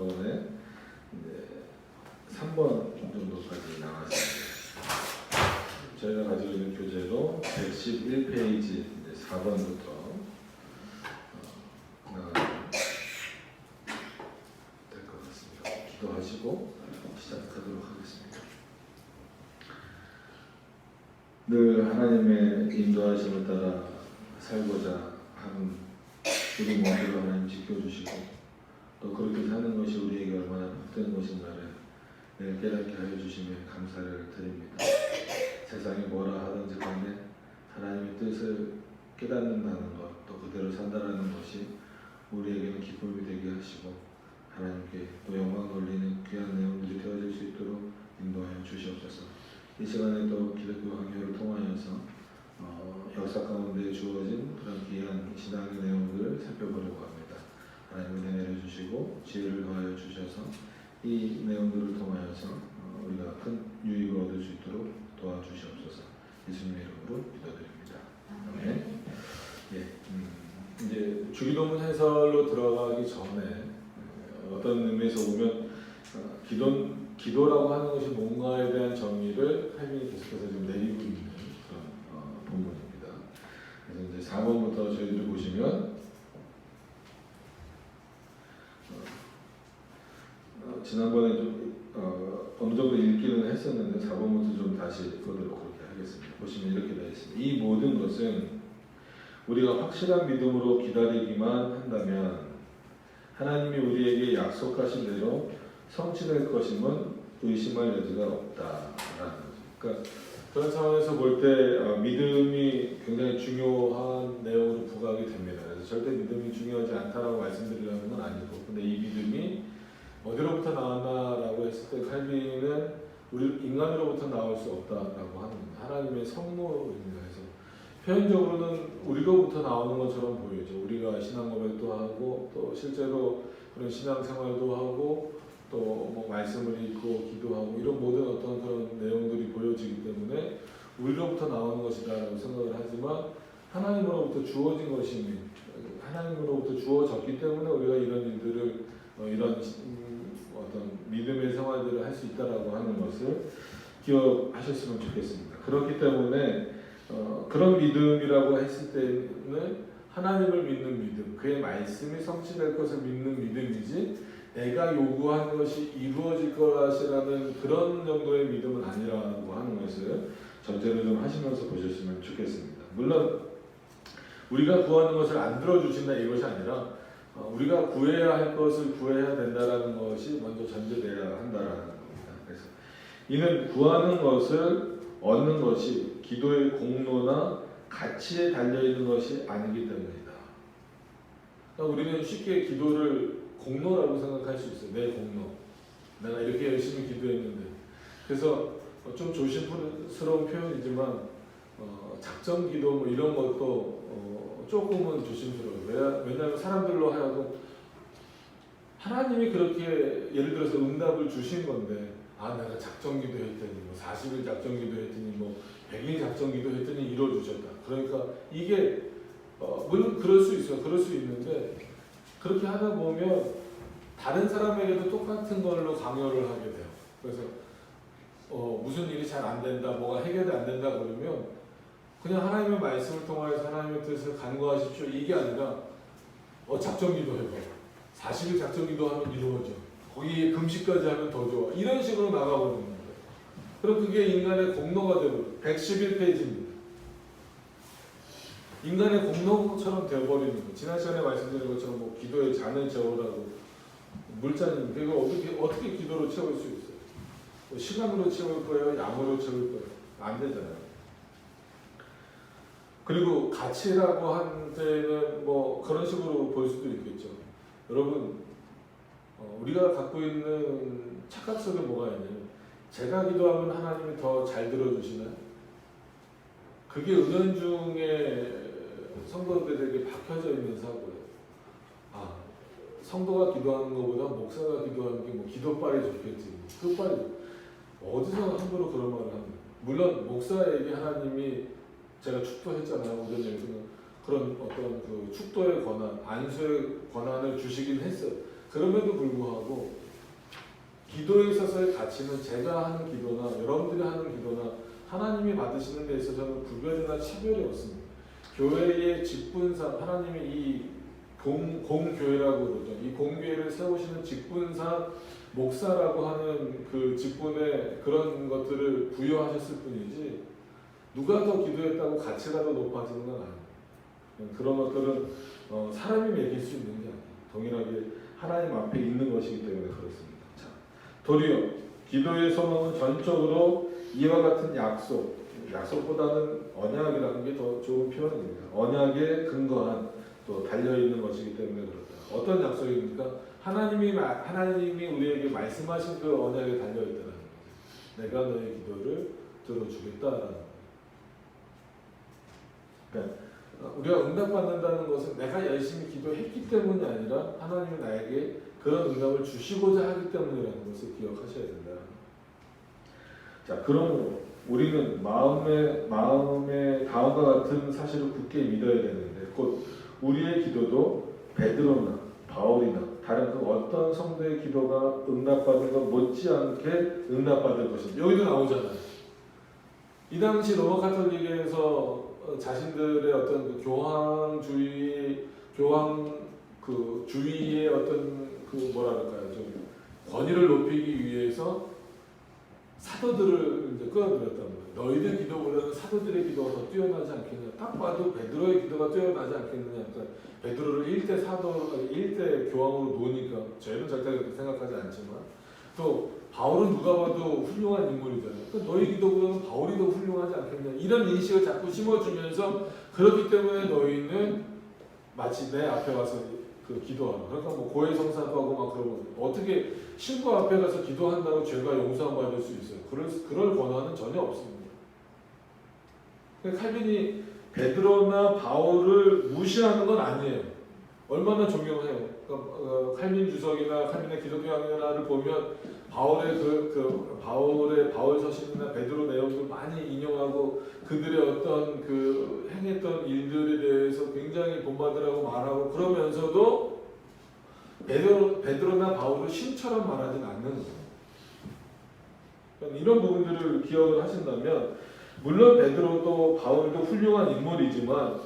지난번에 이제 3번 정도까지 나왔습니다. 저희가 가지고 있는 교재로 111페이지 4번부터 나가면 될 것 같습니다. 기도하시고 시작하도록 하겠습니다. 늘 하나님의 인도하심을 따라 살고자 하는 우리 모두를 하나님 지켜주시고 또 그렇게 사는 것이 우리에게 얼마나 복된 것인가를 늘 깨닫게 하여 주시며 감사를 드립니다. 세상이 뭐라 하든지 간에 하나님의 뜻을 깨닫는다는 것, 또 그대로 산다라는 것이 우리에게는 기쁨이 되게 하시고 하나님께 또 영광 돌리는 귀한 내용들이 되어질 수 있도록 인도하여 주시옵소서. 이 시간에 또 기독교 강요를 통하여서 역사 가운데 주어진 그런 귀한 신앙의 내용들을 살펴보려고 합니다. 하나님 은혜 내려주시고 지혜를 더하여 주셔서 이 내용들을 통하여서 우리가 큰 유익을 얻을 수 있도록 도와주시옵소서. 예수님의 이름으로 기도드립니다. 아멘. 예, 이제 주기도문 해설로 들어가기 전에 어떤 의미에서 보면 기도라고 하는 것이 뭔가에 대한 정의를 칼빈이 계속해서 지금 내리고 있는 그런 본문입니다. 그래서 이제 4번부터 저희들이 보시면 지난번에 좀 어느 정도 읽기는 했었는데 4번부터 좀 다시 보도록 그렇게 하겠습니다. 보시면 이렇게 되어 있습니다. 이 모든 것은 우리가 확실한 믿음으로 기다리기만 한다면 하나님이 우리에게 약속하신 대로 성취될 것임은 의심할 여지가 없다라는 거죠. 그러니까 그런 상황에서 볼 때 믿음이 굉장히 중요한 내용으로 부각이 됩니다. 그래서 절대 믿음이 중요하지 않다라고 말씀드리려는 건 아니고, 근데 이 믿음이 어디로부터 나왔나라고 했을 때 칼빈은 우리 인간으로부터 나올 수 없다라고 하는 겁니다. 하나님의 선물입니다. 그래서 표현적으로는 우리로부터 나오는 것처럼 보이죠. 우리가 신앙 고백도 하고 또 실제로 그런 신앙 생활도 하고 또 뭐 말씀을 읽고 기도하고 이런 모든 어떤 그런 내용들이 보여지기 때문에 우리로부터 나오는 것이다라고 생각을 하지만 하나님으로부터 주어진 것이니 하나님으로부터 주어졌기 때문에 우리가 이런 일들을 이런 어떤 믿음의 생활들을 할 수 있다라고 하는 것을 기억하셨으면 좋겠습니다. 그렇기 때문에 그런 믿음이라고 했을 때는 하나님을 믿는 믿음, 그의 말씀이 성취될 것을 믿는 믿음이지 내가 요구한 것이 이루어질 것이라는 그런 정도의 믿음은 아니라고 하는 것을 전제를 좀 하시면서 보셨으면 좋겠습니다. 물론 우리가 구하는 것을 안 들어주신다 이것이 아니라 우리가 구해야 할 것을 구해야 된다라는 것이 먼저 전제되어야 한다라는 겁니다. 그래서 이는 구하는 것을 얻는 것이 기도의 공로나 가치에 달려있는 것이 아니기 때문이다. 그러니까 우리는 쉽게 기도를 공로라고 생각할 수 있어요. 내 공로. 내가 이렇게 열심히 기도했는데. 그래서 좀 조심스러운 표현이지만 작정 기도 뭐 이런 것도 조금은 조심스러워요. 왜냐하면 사람들로 하여금 하나님이 그렇게 예를 들어서 응답을 주신 건데 내가 작정 기도했더니 뭐 40일 작정 기도했더니 뭐 100일 작정 기도했더니 이루어주셨다. 그러니까 이게 물론 그럴 수 있어요. 그럴 수 있는데 그렇게 하다 보면 다른 사람에게도 똑같은 걸로 강요를 하게 돼요. 그래서 무슨 일이 잘 안 된다, 뭐가 해결이 안 된다 그러면 그냥 하나님의 말씀을 통하여서 하나님의 뜻을 간구하십시오. 이게 아니라 작정 기도해봐. 40일 작정 기도하면 이루어져. 거기에 금식까지 하면 더 좋아. 이런 식으로 나가버리는 거예요. 그럼 그게 인간의 공로가 되고 111페이지입니다. 인간의 공로처럼 되어버리는 거예요. 지난 시간에 말씀드린 것처럼 뭐 기도의 잔을 채우라고 물잔입니다. 이거 어떻게 기도로 채울 수 있어요? 뭐 시간으로 채울 거예요? 양으로 채울 거예요? 안 되잖아요. 그리고 가치라고 한 때는 뭐 그런 식으로 볼 수도 있겠죠. 여러분 우리가 갖고 있는 착각 속에 뭐가 있냐면 제가 기도하면 하나님이 더 잘 들어주시나요? 그게 은연중에 성도들에게 박혀져 있는 사고예요. 성도가 기도하는 것보다 목사가 기도하는 게 뭐 기도빨이 좋겠지. 끝빨이 어디서 함부로 그런 말을 합니까? 물론 목사에게 하나님이 제가 축도했잖아요. 오전에 그런 어떤 그 축도의 권한, 안수의 권한을 주시긴 했어요. 그럼에도 불구하고 기도에 있어서의 가치는 제가 하는 기도나 여러분들이 하는 기도나 하나님이 받으시는 데 있어서는 구별이나 차별이 없습니다. 교회의 직분상 하나님이 이 공교회라고 그러죠. 이 공교회를 세우시는 직분상 목사라고 하는 그 직분에 그런 것들을 부여하셨을 뿐이지 누가 더 기도했다고 가치가 더 높아지는 건 아니에요. 그런 것들은 사람이 매길 수 있는 게 아니에요. 동일하게 하나님 앞에 있는 것이기 때문에 그렇습니다. 자, 도리어 기도의 소망은 전적으로 이와 같은 약속보다는 언약이라는 게 더 좋은 표현입니다. 언약에 근거한 또 달려있는 것이기 때문에 그렇다. 어떤 약속입니까? 하나님이 우리에게 말씀하신 그 언약에 달려있다는 거죠. 내가 너의 기도를 들어주겠다라는 거예요. 그러니까 우리가 응답받는다는 것은 내가 열심히 기도했기 때문이 아니라 하나님이 나에게 그런 응답을 주시고자 하기 때문이라는 것을 기억하셔야 된다. 자, 그러므로 우리는 마음의 다음과 같은 사실을 굳게 믿어야 되는데 곧 우리의 기도도 베드로나 바울이나 다른 그 어떤 성도의 기도가 응답받은 것 못지않게 응답받을 것입니다. 여기도 나오잖아요. 이 당시 로마 가톨릭에서 자신들의 어떤 그 교황주의의 어떤 그 뭐랄까요, 좀 권위를 높이기 위해서 사도들을 이제 끌어들였단 말이에요. 너희들 기도보다는 사도들의 기도가 더 뛰어나지 않겠냐. 딱 봐도 베드로의 기도가 뛰어나지 않겠느냐. 그러니까 베드로를 1대 교황으로 놓으니까 저희는 절대 그렇게 생각하지 않지만 또 바울은 누가 봐도 훌륭한 인물이잖아요. 그러니까 너희 기도보다는 바울이 더 훌륭하지 않겠냐. 이런 인식을 자꾸 심어주면서 그렇기 때문에 너희는 마치 내 앞에 와서 그 기도하라. 그러니까 뭐 고해성사도 하고 막 그러고 어떻게 신부 앞에 가서 기도한다고 죄가 용서함 받을 수 있어요? 그럴 권한은 전혀 없습니다. 칼빈이 베드로나 바울을 무시하는 건 아니에요. 얼마나 존경해요. 그러니까 칼빈 주석이나 칼빈의 기독교학연화를 보면 바울 서신이나 베드로 내용도 많이 인용하고 그들의 어떤 그 행했던 일들에 대해서 굉장히 본받으라고 말하고 그러면서도 베드로나 바울을 신처럼 말하진 않는 거예요. 그러니까 이런 부분들을 기억을 하신다면 물론 베드로도 바울도 훌륭한 인물이지만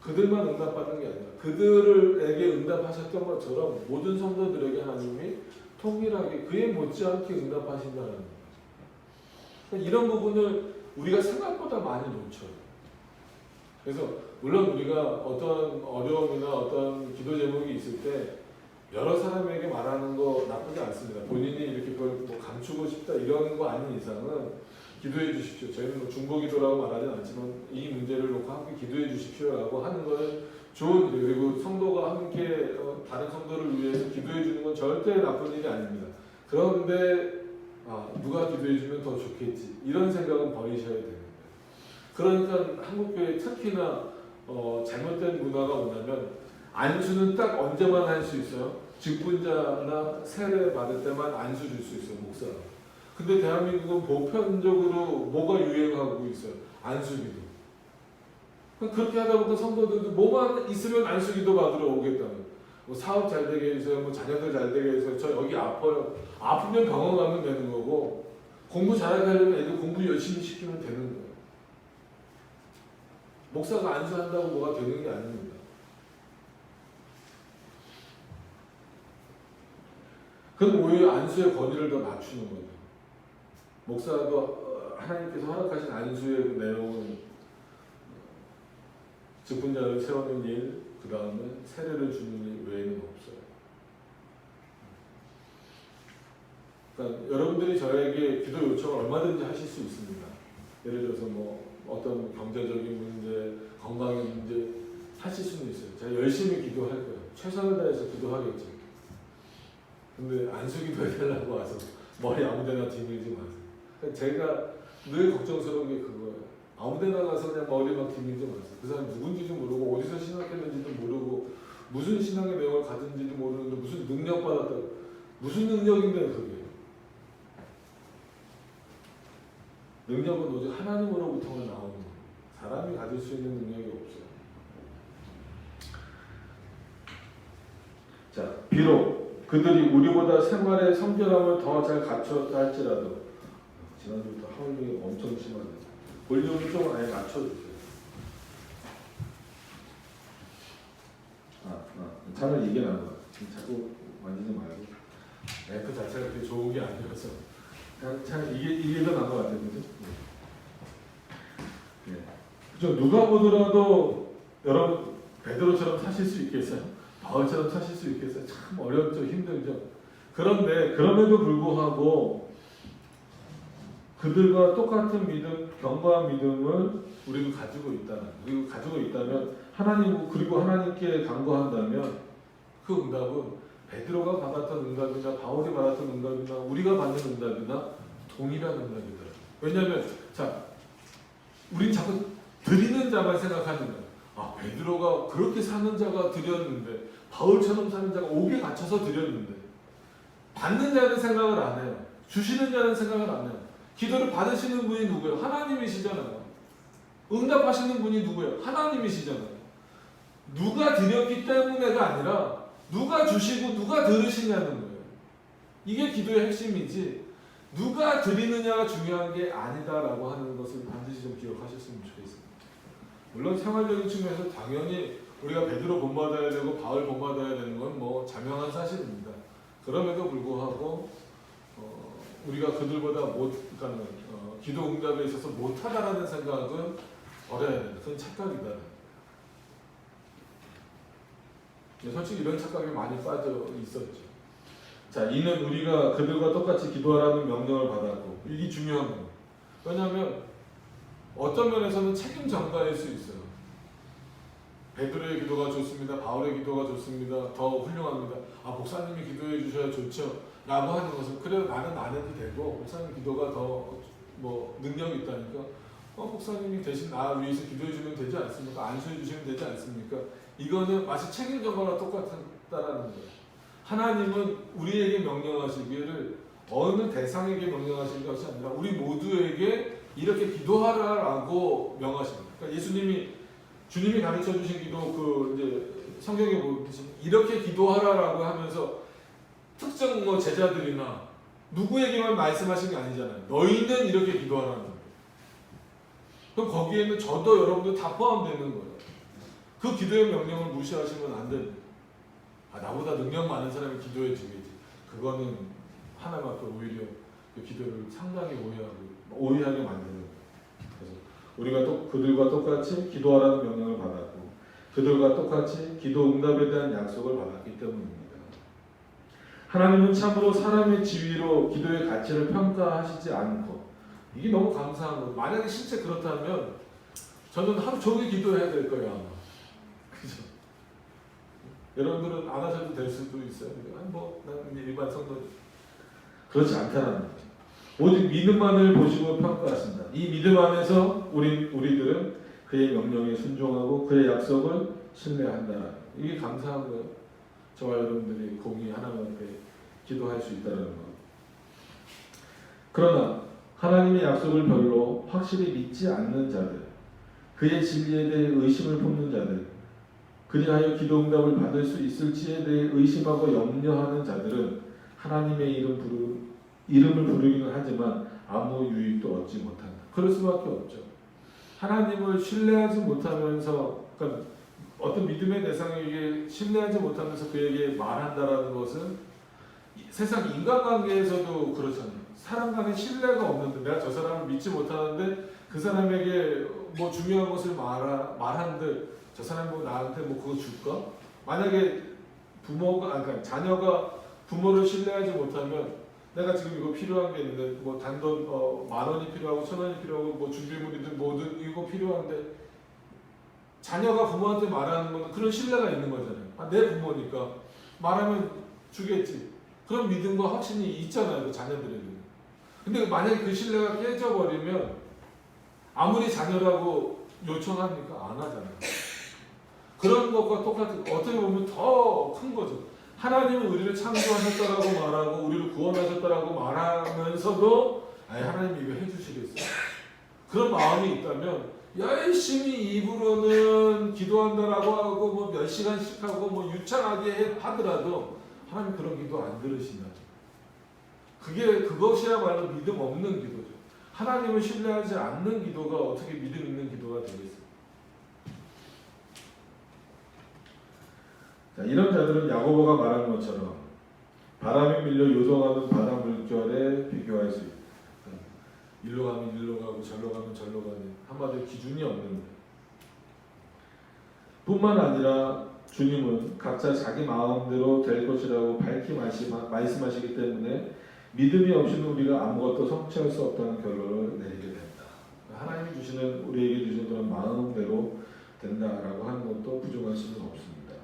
그들만 응답받은 게 아니라 그들에게 응답하셨던 것처럼 모든 성도들에게 하나님이 통일하게 그에 못지않게 응답하신다는 거예요. 그러니까 이런 부분을 우리가 생각보다 많이 놓쳐요. 그래서 물론 우리가 어떤 어려움이나 어떤 기도 제목이 있을 때 여러 사람에게 말하는 거 나쁘지 않습니다. 본인이 이렇게 그걸 뭐 감추고 싶다 이런 거 아닌 이상은 기도해 주십시오. 저희는 뭐 중보기도라고 말하진 않지만 이 문제를 놓고 함께 기도해 주십시오라고 하는 것은 좋은 일. 그리고 성도가 함께 다른 성도를 위해서 기도해 주는 건 절대 나쁜 일이 아닙니다. 그런데 누가 기도해 주면 더 좋겠지 이런 생각은 버리셔야 됩니다. 그러니까 한국교회 특히나 잘못된 문화가 뭐냐면 안수는 딱 언제만 할 수 있어요? 직분자나 세례 받을 때만 안수 줄 수 있어요, 목사. 근데 대한민국은 보편적으로 뭐가 유행하고 있어요? 안수기도. 그렇게 하다 보니까 성도들도 뭐만 있으면 안수기도 받으러 오겠다는. 뭐 사업 잘 되게 해주세요, 뭐 자녀들 잘 되게 해주세요. 저 여기 아파요. 아프면 병원 가면 되는 거고 공부 잘하게 하려면 애들 공부 열심히 시키면 되는 거예요. 목사가 안수한다고 뭐가 되는 게 아닙니다. 그럼 오히려 안수의 권위를 더 낮추는 거죠. 목사도 하나님께서 허락하신 안수의 그 내용은 직분자를 세우는 일, 그 다음에 세례를 주는 일 외에는 없어요. 그러니까 여러분들이 저에게 기도 요청을 얼마든지 하실 수 있습니다. 예를 들어서 뭐 어떤 경제적인 문제, 건강의 문제 하실 수는 있어요. 제가 열심히 기도할 거예요. 최선을 다해서 기도하겠죠. 근데 안수기도 해달라고 와서 머리 아무데나 디밀지 마세요. 제가 늘 걱정스러운 게 그거예요. 아무데나 가서 그냥 머리 막 디밀지 마세요. 그 사람이 누군지도 모르고 어디서 신학했는지도 모르고 무슨 신앙의 내용을 가진지도 모르는데 무슨 능력 받았다고. 무슨 능력인데 그게. 능력은 오직 하나님으로부터만 나오는 거예요. 사람이 가질 수 있는 능력이 없어요. 자, 비록 그들이 우리보다 생활의 성결함을 더 잘 갖췄다 할지라도 지난주부터 하울링이 엄청 심하네. 볼륨을 좀 아예 낮춰주세요. 차라리 이게 나은 것 같아. 지금 자꾸 만지지 말고. 그 자체가 그렇게 좋은 게 아니라서. 참 이게 더 나은 것 같아요, 그죠? 네. 그죠? 누가 보더라도 여러분 베드로처럼 사실 수 있겠어요? 바울처럼 사실 수 있겠어요? 참 어렵죠, 힘들죠. 그런데 그럼에도 불구하고 그들과 똑같은 믿음, 견고한 믿음을 우리도 가지고 있다는, 그리고 가지고 있다면 하나님 그리고 하나님께 간구한다면 그 응답은 베드로가 받았던 응답이나 바울이 받았던 응답이나 우리가 받는 응답이나 동일한 응답이다. 왜냐하면 자, 우린 자꾸 드리는 자만 생각하는 거야. 아, 베드로가 그렇게 사는 자가 드렸는데 바울처럼 사는 자가 옥에 갇혀서 드렸는데 받는 자는 생각을 안 해요. 주시는 자는 생각을 안 해요. 기도를 받으시는 분이 누구예요? 하나님이시잖아요. 응답하시는 분이 누구예요? 하나님이시잖아요. 누가 드렸기 때문에가 아니라 누가 주시고 누가 들으시냐는 거예요. 이게 기도의 핵심이지 누가 드리느냐가 중요한 게 아니다라고 하는 것을 반드시 좀 기억하셨으면 좋겠습니다. 물론 생활적인 측면에서 당연히 우리가 베드로 본받아야 되고 바울 본받아야 되는 건 뭐 자명한 사실입니다. 그럼에도 불구하고 우리가 그들보다 그러니까 기도 응답에 있어서 못하다라는 생각은 버려야 된다. 그건 착각이다. 솔직히 이런 착각에 많이 빠져 있었죠. 자, 이는 우리가 그들과 똑같이 기도하라는 명령을 받았고, 이게 중요한 거예요. 왜냐하면 어떤 면에서는 책임 전가일 수 있어요. 베드로의 기도가 좋습니다. 바울의 기도가 좋습니다. 더 훌륭합니다. 아, 목사님이 기도해 주셔야 좋죠. 라고 하는 것은 그래 나는 안 해도 되고 목사님 기도가 더 뭐 능력이 있다니까 목사님이 대신 나 위해서 기도해 주면 되지 않습니까? 안수해 주시면 되지 않습니까? 이거는 마치 책임 전가와 똑같다라는 거예요. 하나님은 우리에게 명령하시기를 어느 대상에게 명령하신 것이 아니라 우리 모두에게 이렇게 기도하라라고 명하십니다. 그러니까 주님이 가르쳐 주신 기도 이제 성경에 보면 이렇게 기도하라라고 하면서 특정 뭐 제자들이나 누구에게만 말씀하신 게 아니잖아요. 너희는 이렇게 기도하라는 거예요. 그럼 거기에는 저도 여러분도 다 포함되는 거예요. 그 기도의 명령을 무시하시면 안 됩니다. 나보다 능력 많은 사람이 기도해 주겠지. 그거는 하나님 앞에 오히려 그 기도를 상당히 오해하게 만드는 거예요. 그래서 우리가 또 그들과 똑같이 기도하라는 명령을 받았고 그들과 똑같이 기도 응답에 대한 약속을 받았기 때문입니다. 하나님은 참으로 사람의 지위로 기도의 가치를 평가하시지 않고 이게 너무 감사한 거예요. 만약에 실제 그렇다면 저는 하루 종일 기도해야 될 거예요. 아마. 그죠? 여러분들은 안 하셔도 될 수도 있어요. 나는 일반 성도 그렇지 않다는 거죠. 오직 믿음만을 보시고 평가하신다. 이 믿음 안에서 우리들은 그의 명령에 순종하고 그의 약속을 신뢰한다. 이게 감사한 거예요. 저와 여러분들이 공히 하나님 앞에 기도할 수 있다는 것. 그러나 하나님의 약속을 별로 확실히 믿지 않는 자들, 그의 진리에 대해 의심을 품는 자들, 그리하여 기도 응답을 받을 수 있을지에 대해 의심하고 염려하는 자들은 하나님의 이름을 부르기는 하지만 아무 유익도 얻지 못한다. 그럴 수밖에 없죠. 하나님을 신뢰하지 못하면서, 그러니까 어떤 믿음의 대상에게 신뢰하지 못하면서 그에게 말한다라는 것은 세상 인간관계에서도 그렇잖아요. 사람 간에 신뢰가 없는데 내가 저 사람을 믿지 못하는데 그 사람에게 뭐 중요한 것을 말하는데 저 사람이 뭐 나한테 뭐 그거 줄까? 만약에 그러니까 자녀가 부모를 신뢰하지 못하면 내가 지금 이거 필요한 게 있는데 뭐 단돈 10,000원이 필요하고 1,000원이 필요하고 뭐 준비물이든 뭐든 이거 필요한데 자녀가 부모한테 말하는 거는 그런 신뢰가 있는 거잖아요. 내 부모니까 말하면 주겠지. 그런 믿음과 확신이 있잖아요. 그 자녀들에게는. 근데 만약에 그 신뢰가 깨져버리면 아무리 자녀라고 요청합니까? 안 하잖아요. 그런 것과 똑같은, 어떻게 보면 더 큰 거죠. 하나님은 우리를 창조하셨다라고 말하고 우리를 구원하셨다라고 말하면서도 하나님이 이거 해주시겠어요? 그런 마음이 있다면 열심히 입으로는 기도한다라고 하고 뭐 몇 시간씩 하고 뭐 유창하게 하더라도 하나님 그런 기도 안 들으신다. 그것이야말로 믿음 없는 기도죠. 하나님을 신뢰하지 않는 기도가 어떻게 믿음 있는 기도가 되겠어요? 자, 이런 자들은 야고보가 말한 것처럼 바람에 밀려 요동하는 바다 물결에 비교할 수 있다. 일로 가면 일로 가고 절로 가면 절로 가는 한마디로 기준이 없는 거예요. 뿐만 아니라 주님은 각자 자기 마음대로 될 것이라고 밝히 말씀하시기 때문에 믿음이 없이는 우리가 아무것도 성취할 수 없다는 결론을 내리게 된다. 하나님이 주시는 우리에게 주시는 그런 마음대로 된다라고 하는 것도 부정할 수는 없습니다.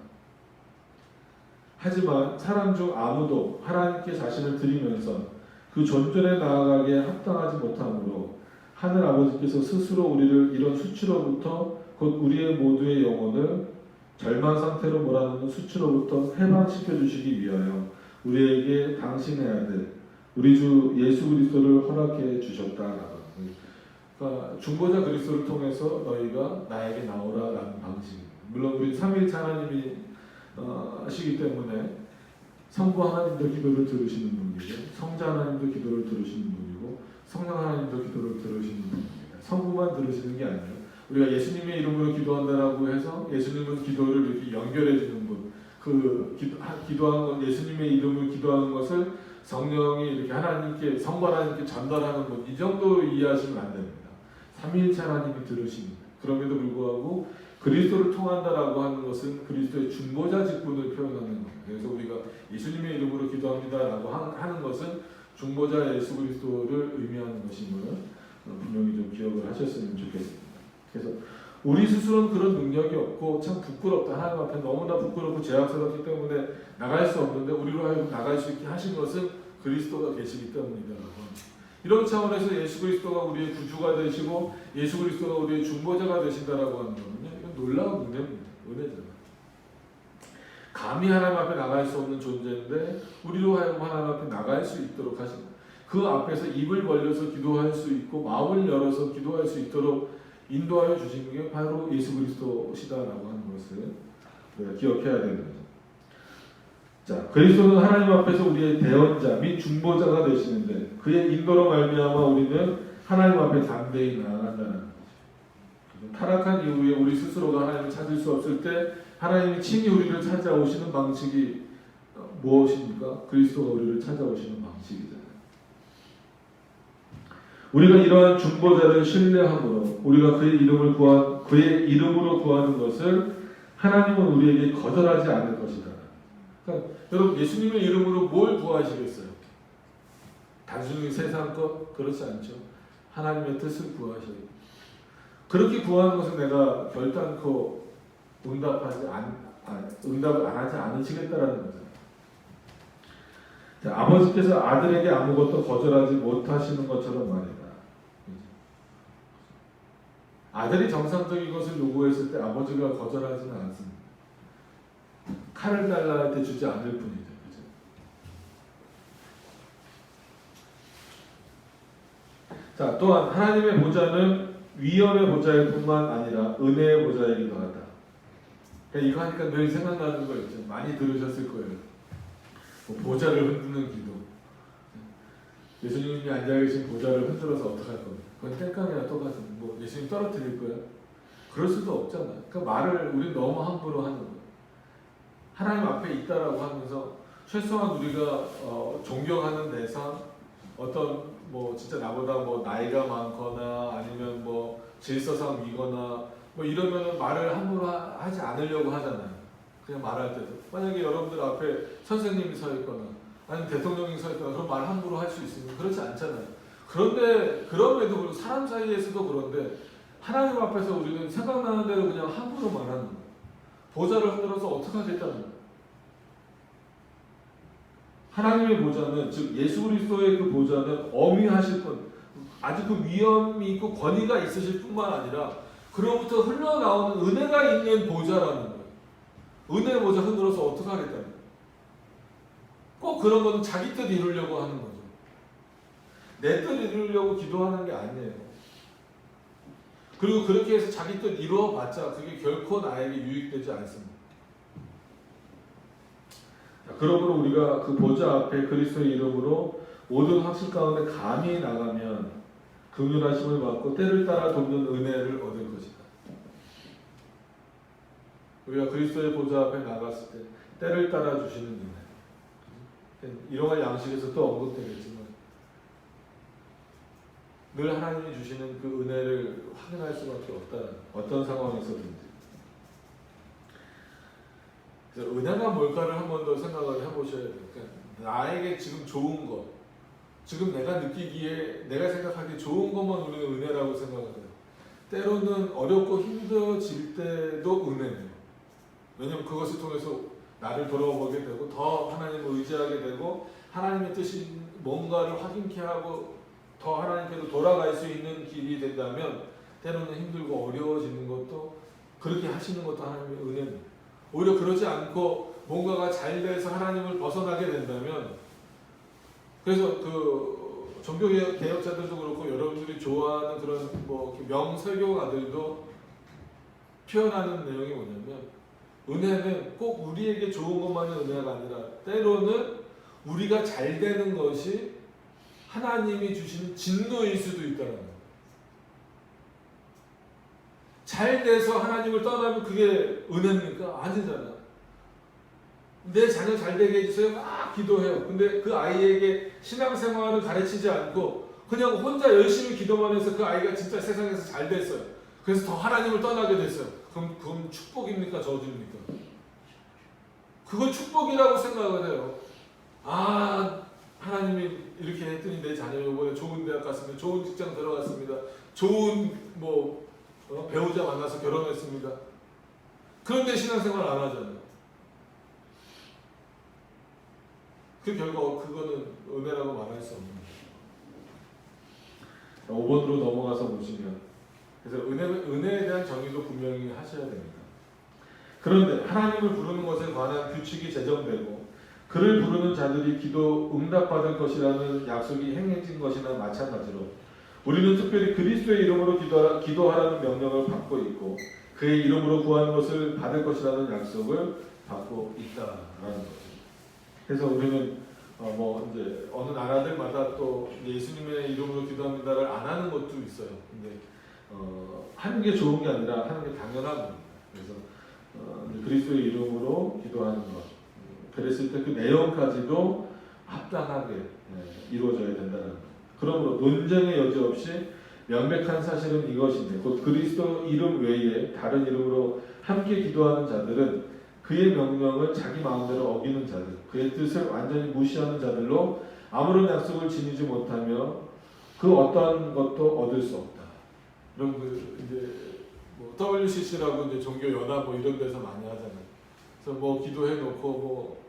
하지만 사람 중 아무도 하나님께 자신을 드리면서 그 존전에 나아가기에 합당하지 못하므로 하늘 아버지께서 스스로 우리를 이런 수치로부터 곧 우리의 모두의 영혼을 절망 상태로 몰아넣는 수치로부터 해방시켜 주시기 위하여 우리에게 당신의 아들 우리 주 예수 그리스도를 허락해 주셨다라고. 그러니까 중보자 그리스도를 통해서 너희가 나에게 나오라라는 방식입니다. 물론 우리 삼위일체 하나님이 하시기 때문에 성부 하나님도 기도를 들으시는 분이고 성자 하나님도 기도를 들으시는 분이고 성령 하나님도 기도를 들으시는 분입니다. 성부만 들으시는 게 아니에요. 우리가 예수님의 이름으로 기도한다라고 해서 예수님은 기도를 이렇게 연결해 주는 분. 기도하는 것, 예수님의 이름으로 기도하는 것을 성령이 이렇게 하나님께 성부 하나님께 전달하는 분. 이 정도로 이해하시면 안 됩니다. 삼위일체 하나님이 들으십니다. 그럼에도 불구하고 그리스도를 통한다라고 하는 것은 그리스도의 중보자 직분을 표현하는 겁니다. 그래서 우리가 예수님의 이름으로 기도합니다라고 하는 것은 중보자 예수 그리스도를 의미하는 것임을 분명히 좀 기억을 하셨으면 좋겠습니다. 그래서 우리 스스로는 그런 능력이 없고 참 부끄럽다. 하나님 앞에 너무나 부끄럽고 죄악스럽기 때문에 나갈 수 없는데 우리로 하여금 나갈 수 있게 하신 것은 그리스도가 계시기 때문이다라고 합니다. 이런 차원에서 예수 그리스도가 우리의 구주가 되시고 예수 그리스도가 우리의 중보자가 되신다라고 하는 거는요. 이건 놀라운 은혜입니다. 은혜잖아요. 감히 하나님 앞에 나갈 수 없는 존재인데 우리로 하여금 하나님 앞에 나갈 수 있도록 하신 그 앞에서 입을 벌려서 기도할 수 있고 마음을 열어서 기도할 수 있도록 인도하여 주신 게 바로 예수 그리스도시다라고 하는 것을 우리가 기억해야 되는 거죠. 자, 그리스도는 하나님 앞에서 우리의 대언자 및 중보자가 되시는데 그의 인도로 말미암아 우리는 하나님 앞에 담대히 나아간다는 거죠. 타락한 이후에 우리 스스로가 하나님을 찾을 수 없을 때 하나님이 친히 우리를 찾아오시는 방식이 무엇입니까? 그리스도가 우리를 찾아오시는 방식이잖아요. 우리가 이러한 중보자를 신뢰함으로 우리가 그의 이름으로 구하는 것을 하나님은 우리에게 거절하지 않을 것이다. 그러니까 여러분 예수님의 이름으로 뭘 구하시겠어요? 단순히 세상 것? 그렇지 않죠. 하나님의 뜻을 구하셔요. 그렇게 구하는 것은 내가 결단코 응답을 안 하지 않으시겠다라는 거잖아요. 자, 아버지께서 아들에게 아무것도 거절하지 못하시는 것처럼 말이다. 아들이 정상적인 것을 요구했을 때 아버지가 거절하지는 않습니다. 칼을 달라 때 주지 않을 뿐이죠. 그죠? 자, 또한 하나님의 보좌는 위엄의 보좌일 뿐만 아니라 은혜의 보좌이기도 하다. 그러니까 이거 하니까 늘 생각나는 거 있죠. 많이 들으셨을 거예요. 보좌를 흔드는 기도. 예수님이 앉아 계신 보좌를 흔들어서 어떡할 겁니까? 그건 뗄감이나 똑같은 뭐 예수님 떨어뜨릴 거야? 그럴 수도 없잖아요. 그 말을 우리 너무 함부로 하는 거예요. 하나님 앞에 있다라고 하면서 최소한 우리가 존경하는 대상 어떤 뭐 진짜 나보다 뭐 나이가 많거나 아니면 뭐 질서상 위거나 뭐 이러면은 말을 함부로 하지 않으려고 하잖아요. 그냥 말할 때도 만약에 여러분들 앞에 선생님이 서 있거나 아니면 대통령이 서 있거나 그런 말 함부로 할 수 있으면 그렇지 않잖아요. 그런데 그럼에도 불구하고 사람 사이에서도 그런데 하나님 앞에서 우리는 생각나는 대로 그냥 함부로 말하는 거예요. 보좌를 흔들어서 어떻게 하겠다는 거예요. 하나님의 보좌는 즉 예수 그리스도의 그 보좌는 엄위하실 뿐 아주 그 위엄이 있고 권위가 있으실 뿐만 아니라 그로부터 흘러나오는 은혜가 있는 보좌라는 거예요. 은혜 보좌 흔들어서 어떻게 하겠다는 거예요. 꼭 그런 거는 자기 뜻 이루려고 하는 거죠. 내 뜻 이루려고 기도하는 게 아니에요. 그리고 그렇게 해서 자기 뜻 이루어봤자 그게 결코 나에게 유익되지 않습니다. 그러므로 우리가 그 보좌 앞에 그리스도의 이름으로 모든 확실 가운데 감히 나가면 긍휼하심을 받고 때를 따라 돕는 은혜를 얻을 것이다. 우리가 그리스도의 보좌 앞에 나갔을 때 때를 따라 주시는 은혜. 이런 양식에서 또 언급되겠지만 늘 하나님이 주시는 그 은혜를 확인할 수밖에 없다. 어떤 상황에서든지. 그래서 은혜가 뭘까를 한 번 더 생각을 해보셔야 돼요. 그러니까 나에게 지금 좋은 것, 지금 내가 느끼기에 내가 생각하기에 좋은 것만 우리는 은혜라고 생각을 해요. 때로는 어렵고 힘들어질 때도 은혜예요. 왜냐하면 그것을 통해서 나를 돌아보게 되고 더 하나님을 의지하게 되고 하나님의 뜻이 뭔가를 확인케 하고 더 하나님께로 돌아갈 수 있는 길이 된다면 때로는 힘들고 어려워지는 것도 그렇게 하시는 것도 하나님의 은혜입니다. 오히려 그러지 않고 뭔가가 잘 돼서 하나님을 벗어나게 된다면 그래서 그 종교개혁자들도 그렇고 여러분들이 좋아하는 그런 뭐 명설교가들도 표현하는 내용이 뭐냐면 은혜는 꼭 우리에게 좋은 것만이 은혜가 아니라 때로는 우리가 잘 되는 것이 하나님이 주신 진노일 수도 있다는 거예요. 잘 돼서 하나님을 떠나면 그게 은혜입니까? 아니잖아. 내 자녀 잘 되게 해주세요. 막 기도해요. 근데 그 아이에게 신앙생활을 가르치지 않고 그냥 혼자 열심히 기도만 해서 그 아이가 진짜 세상에서 잘 됐어요. 그래서 더 하나님을 떠나게 됐어요. 그럼 그건 축복입니까? 저주입니까? 그건 축복이라고 생각을 해요. 아, 하나님이 이렇게 했더니 내 자녀 이번에 좋은 대학 갔습니다. 좋은 직장 들어갔습니다. 좋은 배우자 만나서 결혼했습니다. 그런데 신앙생활 안 하잖아요. 그 결과 그거는 은혜라고 말할 수 없는 거예요. 5번으로 넘어가서 보시면 그래서 은혜에 대한 정의도 분명히 하셔야 됩니다. 그런데 하나님을 부르는 것에 관한 규칙이 제정되고 그를 부르는 자들이 기도 응답받을 것이라는 약속이 행해진 것이나 마찬가지로 우리는 특별히 그리스도의 이름으로 기도하라는 명령을 받고 있고 그의 이름으로 구하는 것을 받을 것이라는 약속을 받고 있다라는 거죠. 그래서 우리는 이제 어느 나라들마다 또 예수님의 이름으로 기도합니다를 안 하는 것도 있어요. 근데 하는 게 좋은 게 아니라 하는 게 당연한 겁니다. 그래서 그리스도의 이름으로 기도하는 것. 그랬을 때 그 내용까지도 합당하게 이루어져야 된다는 것. 그러므로 논쟁의 여지 없이 명백한 사실은 이것인데 곧 그리스도 이름 외에 다른 이름으로 함께 기도하는 자들은 그의 명령을 자기 마음대로 어기는 자들, 그의 뜻을 완전히 무시하는 자들로 아무런 약속을 지니지 못하며 그 어떠한 것도 얻을 수 없다. 여러분 이제 WCC라고 이제 종교 연합 이런 데서 많이 하잖아요. 그래서 기도해 놓고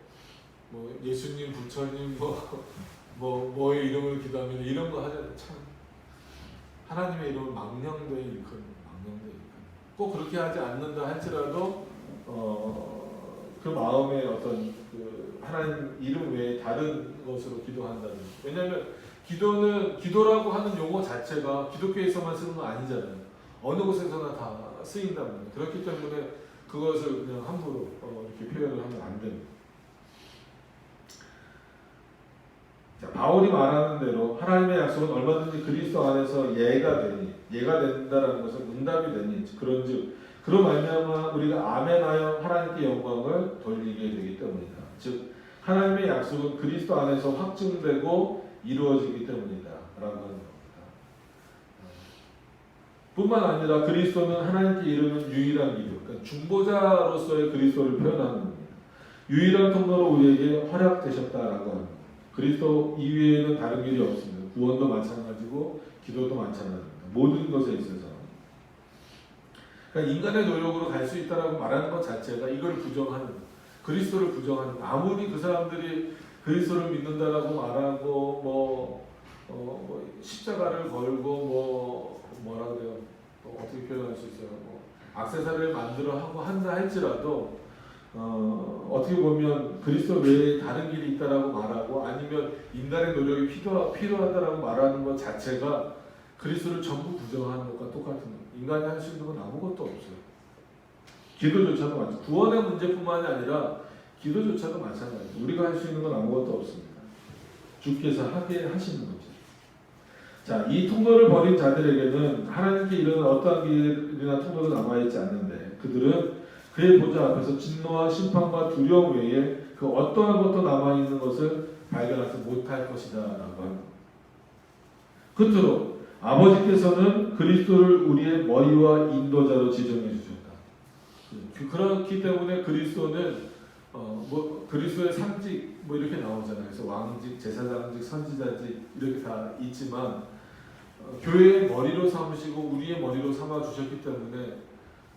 예수님, 부처님 뭐의 이름을 기도하면 이런 거 하잖아요. 참 하나님의 이름을 망령되이 일컫는 꼭 그렇게 하지 않는다 할지라도 그 마음에 어떤 그 하나님 이름 외에 다른 것으로 기도한다는. 왜냐하면 기도라고 하는 용어 자체가 기독교에서만 쓰는 건 아니잖아요. 어느 곳에서나 다 쓰인단 말이에요. 그렇기 때문에 그것을 그냥 함부로 이렇게 표현을 하면 안 됩니다. 자, 바울이 말하는 대로 하나님의 약속은 얼마든지 그리스도 안에서 예가 된다라는 것은 응답이 되니 그런즉 그로 말미암아 우리가 아멘하여 하나님께 영광을 돌리게 되기 때문이다. 즉 하나님의 약속은 그리스도 안에서 확증되고 이루어지기 때문이다 라고 하는 겁니다. 뿐만 아니라 그리스도는 하나님께 이르는 유일한 기도, 그러니까 중보자로서의 그리스도를 표현하는 겁니다. 유일한 통로로 우리에게 활약되셨다라고 하는 겁니다. 그리스도 이외에는 다른 길이 없습니다. 구원도 마찬가지고 기도도 마찬가지입니다. 모든 것에 있어서. 그러니까 인간의 노력으로 갈 수 있다라고 말하는 것 자체가 이걸 부정하는 거예요. 그리스도를 부정하는 거예요. 아무리 그 사람들이 그리스도를 믿는다라고 말하고 십자가를 걸고 뭐라 그래요? 어떻게 표현할 수 있어요? 액세서리를 만들어 하고 한다 할지라도 어떻게 보면 그리스도 외에 다른 길이 있다라고 말하고 아니면 인간의 노력이 필요하다라고 말하는 것 자체가 그리스도를 전부 부정하는 것과 똑같은 거예요. 인간이 할 수 있는 건 아무것도 없어요. 기도조차도 마찬가지. 구원의 문제뿐만이 아니라 기도조차도 마찬가지예요. 우리가 할 수 있는 건 아무것도 없습니다. 주께서 하게 하시는 거죠. 자, 이 통로를 버린 자들에게는 하나님께 이르는 어떠한 길이나 통로도 남아있지 않는데 그들은 그의 보좌 앞에서 진노와 심판과 두려움 외에 그 어떠한 것도 남아있는 것을 발견하지 못할 것이다 라고 합니다. 끝으로 아버지께서는 그리스도를 우리의 머리와 인도자로 지정해 주셨다. 그렇기 때문에 그리스도는 그리스도의 상직 이렇게 나오잖아요. 그래서 왕직, 제사장직, 선지자직 이렇게 다 있지만 교회의 머리로 삼으시고 우리의 머리로 삼아 주셨기 때문에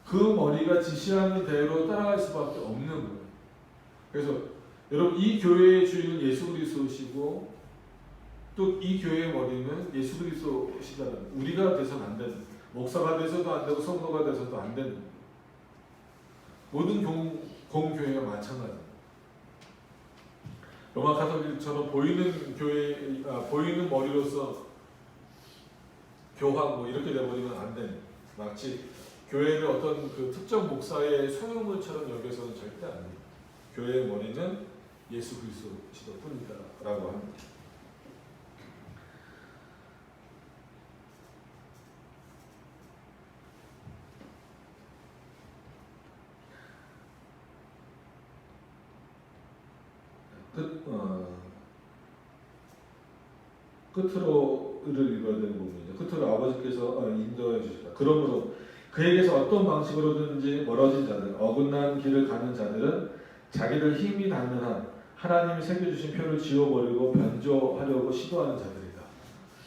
그 머리가 지시하는 대로 따라갈 수밖에 없는 거예요. 그래서 여러분 이 교회의 주인은 예수 그리스도시고 또 이 교회의 머리는 예수 그리스도시다는 우리가 돼서는 안 되는, 목사가 돼서도 안 되고 성도가 돼서도 안 되는 모든 공교회가 마찬가지입니다. 로마 가톨릭처럼 보이는 머리로서 교황 이렇게 되버리면 안 되는, 마치 교회를 어떤 그 특정 목사의 소유물처럼 여겨서는 절대 안 됩니다. 교회의 머리는 예수 그리스도시도 뿐이다라고 합니다. 끝으로를 읽어야 되는 부분이죠. 끝으로 아버지께서 인도해 주시다. 그러므로 그에게서 어떤 방식으로든지 멀어진 자들, 어긋난 길을 가는 자들은 자기들 힘이 닿는 한 하나님이 새겨주신 표를 지워버리고 변조하려고 시도하는 자들이다.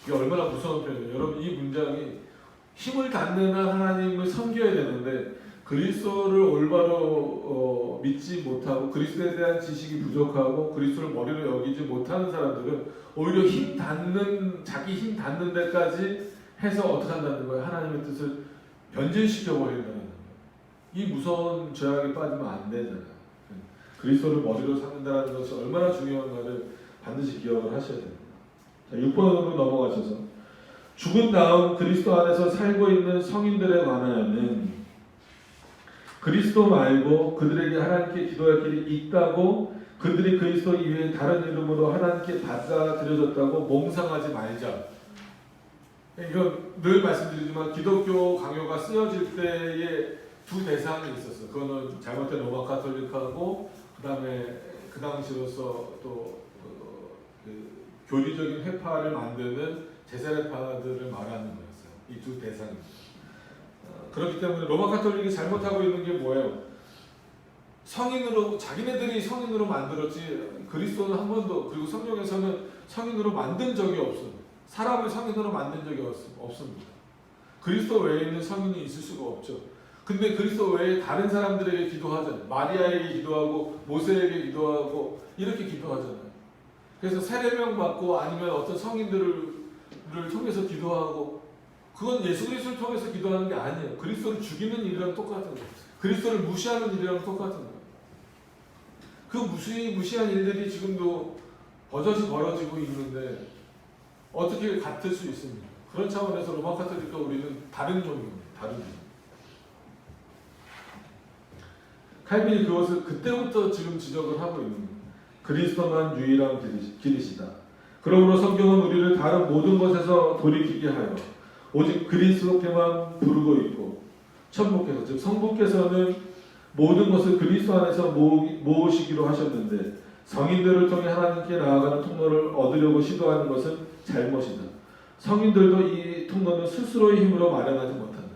이게 얼마나 무서운 표현이에요. 여러분 이 문장이 힘을 닿는 한 하나님을 섬겨야 되는데 그리스도를 올바로 믿지 못하고 그리스도에 대한 지식이 부족하고 그리스도를 머리로 여기지 못하는 사람들은 오히려 자기 힘 닿는 데까지 해서 어떻게 한다는 거예요? 하나님의 뜻을 변질시켜 버린다는 거예요. 이 무서운 죄악에 빠지면 안 되잖아요. 그리스도를 머리로 삼는다는 것이 얼마나 중요한가를 반드시 기억을 하셔야 됩니다. 자, 6번으로 넘어가셔서 죽은 다음 그리스도 안에서 살고 있는 성인들에 관하여는 그리스도 말고 그들에게 하나님께 기도할 길이 있다고 그들이 그리스도 이외에 다른 이름으로 하나님께 받아들여졌다고 몽상하지 말자. 이건 늘 말씀드리지만 기독교 강요가 쓰여질 때에 두 대상이 있었어요. 그거는 잘못된 로마 가톨릭하고 그다음에 그 당시로서 또 교리적인 회파를 만드는 제사례파들을 말하는 거였어요. 이 두 대상입니다. 그렇기 때문에 로마 가톨릭이 잘못하고 있는 게 뭐예요? 자기네들이 성인으로 만들었지 그리스도는 한 번도, 그리고 성경에서는 성인으로 만든 적이 없어요. 사람을 성인으로 만든 적이 없습니다. 그리스도 외에 있는 성인이 있을 수가 없죠. 근데 그리스도 외에 다른 사람들에게 기도하잖아요. 마리아에게 기도하고 모세에게 기도하고 이렇게 기도하잖아요. 그래서 세례명 받고 아니면 어떤 성인들을 통해서 기도하고, 그건 예수 그리스도를 통해서 기도하는 게 아니에요. 그리스도를 죽이는 일이랑 똑같은 거예요. 그리스도를 무시하는 일이랑 똑같은 거예요. 그 무시한 일들이 지금도 버젓이 벌어지고 있는데 어떻게 같을 수 있습니까? 그런 차원에서 로마 가톨릭과 우리는 다른 종교입니다. 다른 종교. 칼빈이 그것을 그때부터 지금 지적을 하고 있는 거예요. 그리스도만 유일한 길이시다. 그러므로 성경은 우리를 다른 모든 것에서 돌이키게 하여 오직 그리스도께만 부르고 있고, 천부께서, 즉 성부께서는 모든 것을 그리스도 안에서 모으시기로 하셨는데 성인들을 통해 하나님께 나아가는 통로를 얻으려고 시도하는 것은 잘못이다. 성인들도 이 통로는 스스로의 힘으로 마련하지 못한다.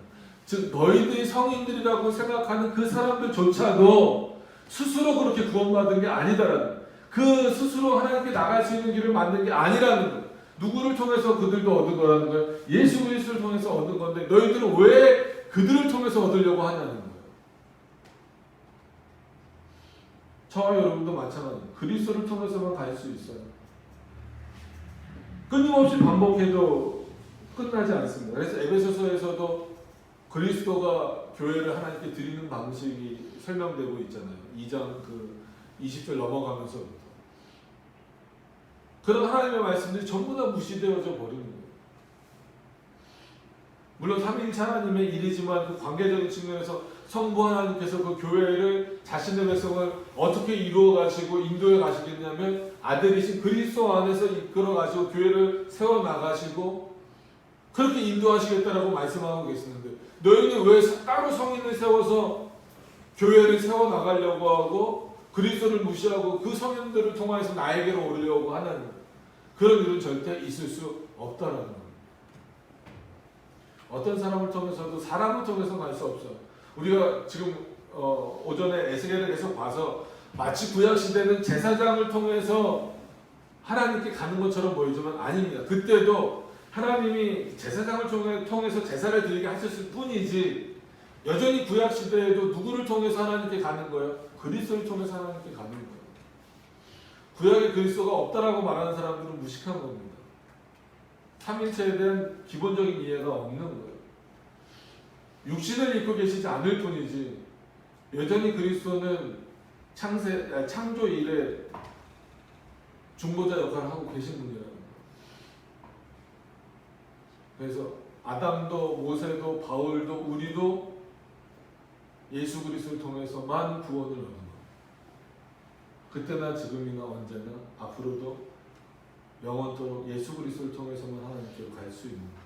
즉 너희들이 성인들이라고 생각하는 그 사람들조차도 스스로 그렇게 구원받은 게 아니다라는 거예요. 그 스스로 하나님께 나갈 수 있는 길을 만든 게 아니라는 거예요. 누구를 통해서 그들도 얻은 거라는 거예요? 예수 그리스도를 통해서 얻은 건데 너희들은 왜 그들을 통해서 얻으려고 하냐는 거예요. 저와 여러분도 마찬가지예요. 그리스도를 통해서만 갈 수 있어요. 끊임없이 반복해도 끝나지 않습니다. 그래서 에베소서에서도 그리스도가 교회를 하나님께 드리는 방식이 설명되고 있잖아요. 2장 20절 넘어가면서부터. 그런 하나님의 말씀들이 전부 다 무시되어져 버리는 거예요. 물론 삼위일체 하나님의 일이지만 그 관계적인 측면에서 성부 하나님께서 그 교회를 자신의 백성을 어떻게 이루어 가시고 인도해 가시겠냐면 아들이신 그리스도 안에서 이끌어 가시고 교회를 세워 나가시고 그렇게 인도하시겠다라고 말씀하고 계시는데 너희는 왜 따로 성인을 세워서 교회를 세워 나가려고 하고 그리스도를 무시하고 그 성인들을 통해서 나에게로 오려고 하는 그런 일은 절대 있을 수 없다라는 겁니다. 어떤 사람을 통해서도 사람을 통해서 갈 수 없어요. 우리가 지금 오전에 에스겔을 계속 봐서 마치 구약 시대는 제사장을 통해서 하나님께 가는 것처럼 보이지만 아닙니다. 그때도 하나님이 제사장을 통해서 제사를 드리게 하셨을 뿐이지 여전히 구약 시대에도 누구를 통해서 하나님께 가는 거예요? 그리스도를 통해서 하나님께 가는 거예요. 구약에 그리스도가 없다라고 말하는 사람들은 무식한 겁니다. 삼일체에 대한 기본적인 이해가 없는 거예요. 육신을 입고 계시지 않을 뿐이지 여전히 그리스도는 창조 이래 중보자 역할을 하고 계신 분이라는 거예요. 그래서 아담도 모세도 바울도 우리도 예수 그리스도를 통해서만 구원을 얻는 거예요. 그때나 지금이나 언제나 앞으로도 영원토록 예수 그리스도를 통해서만 하나님께로 갈 수 있는 거예요.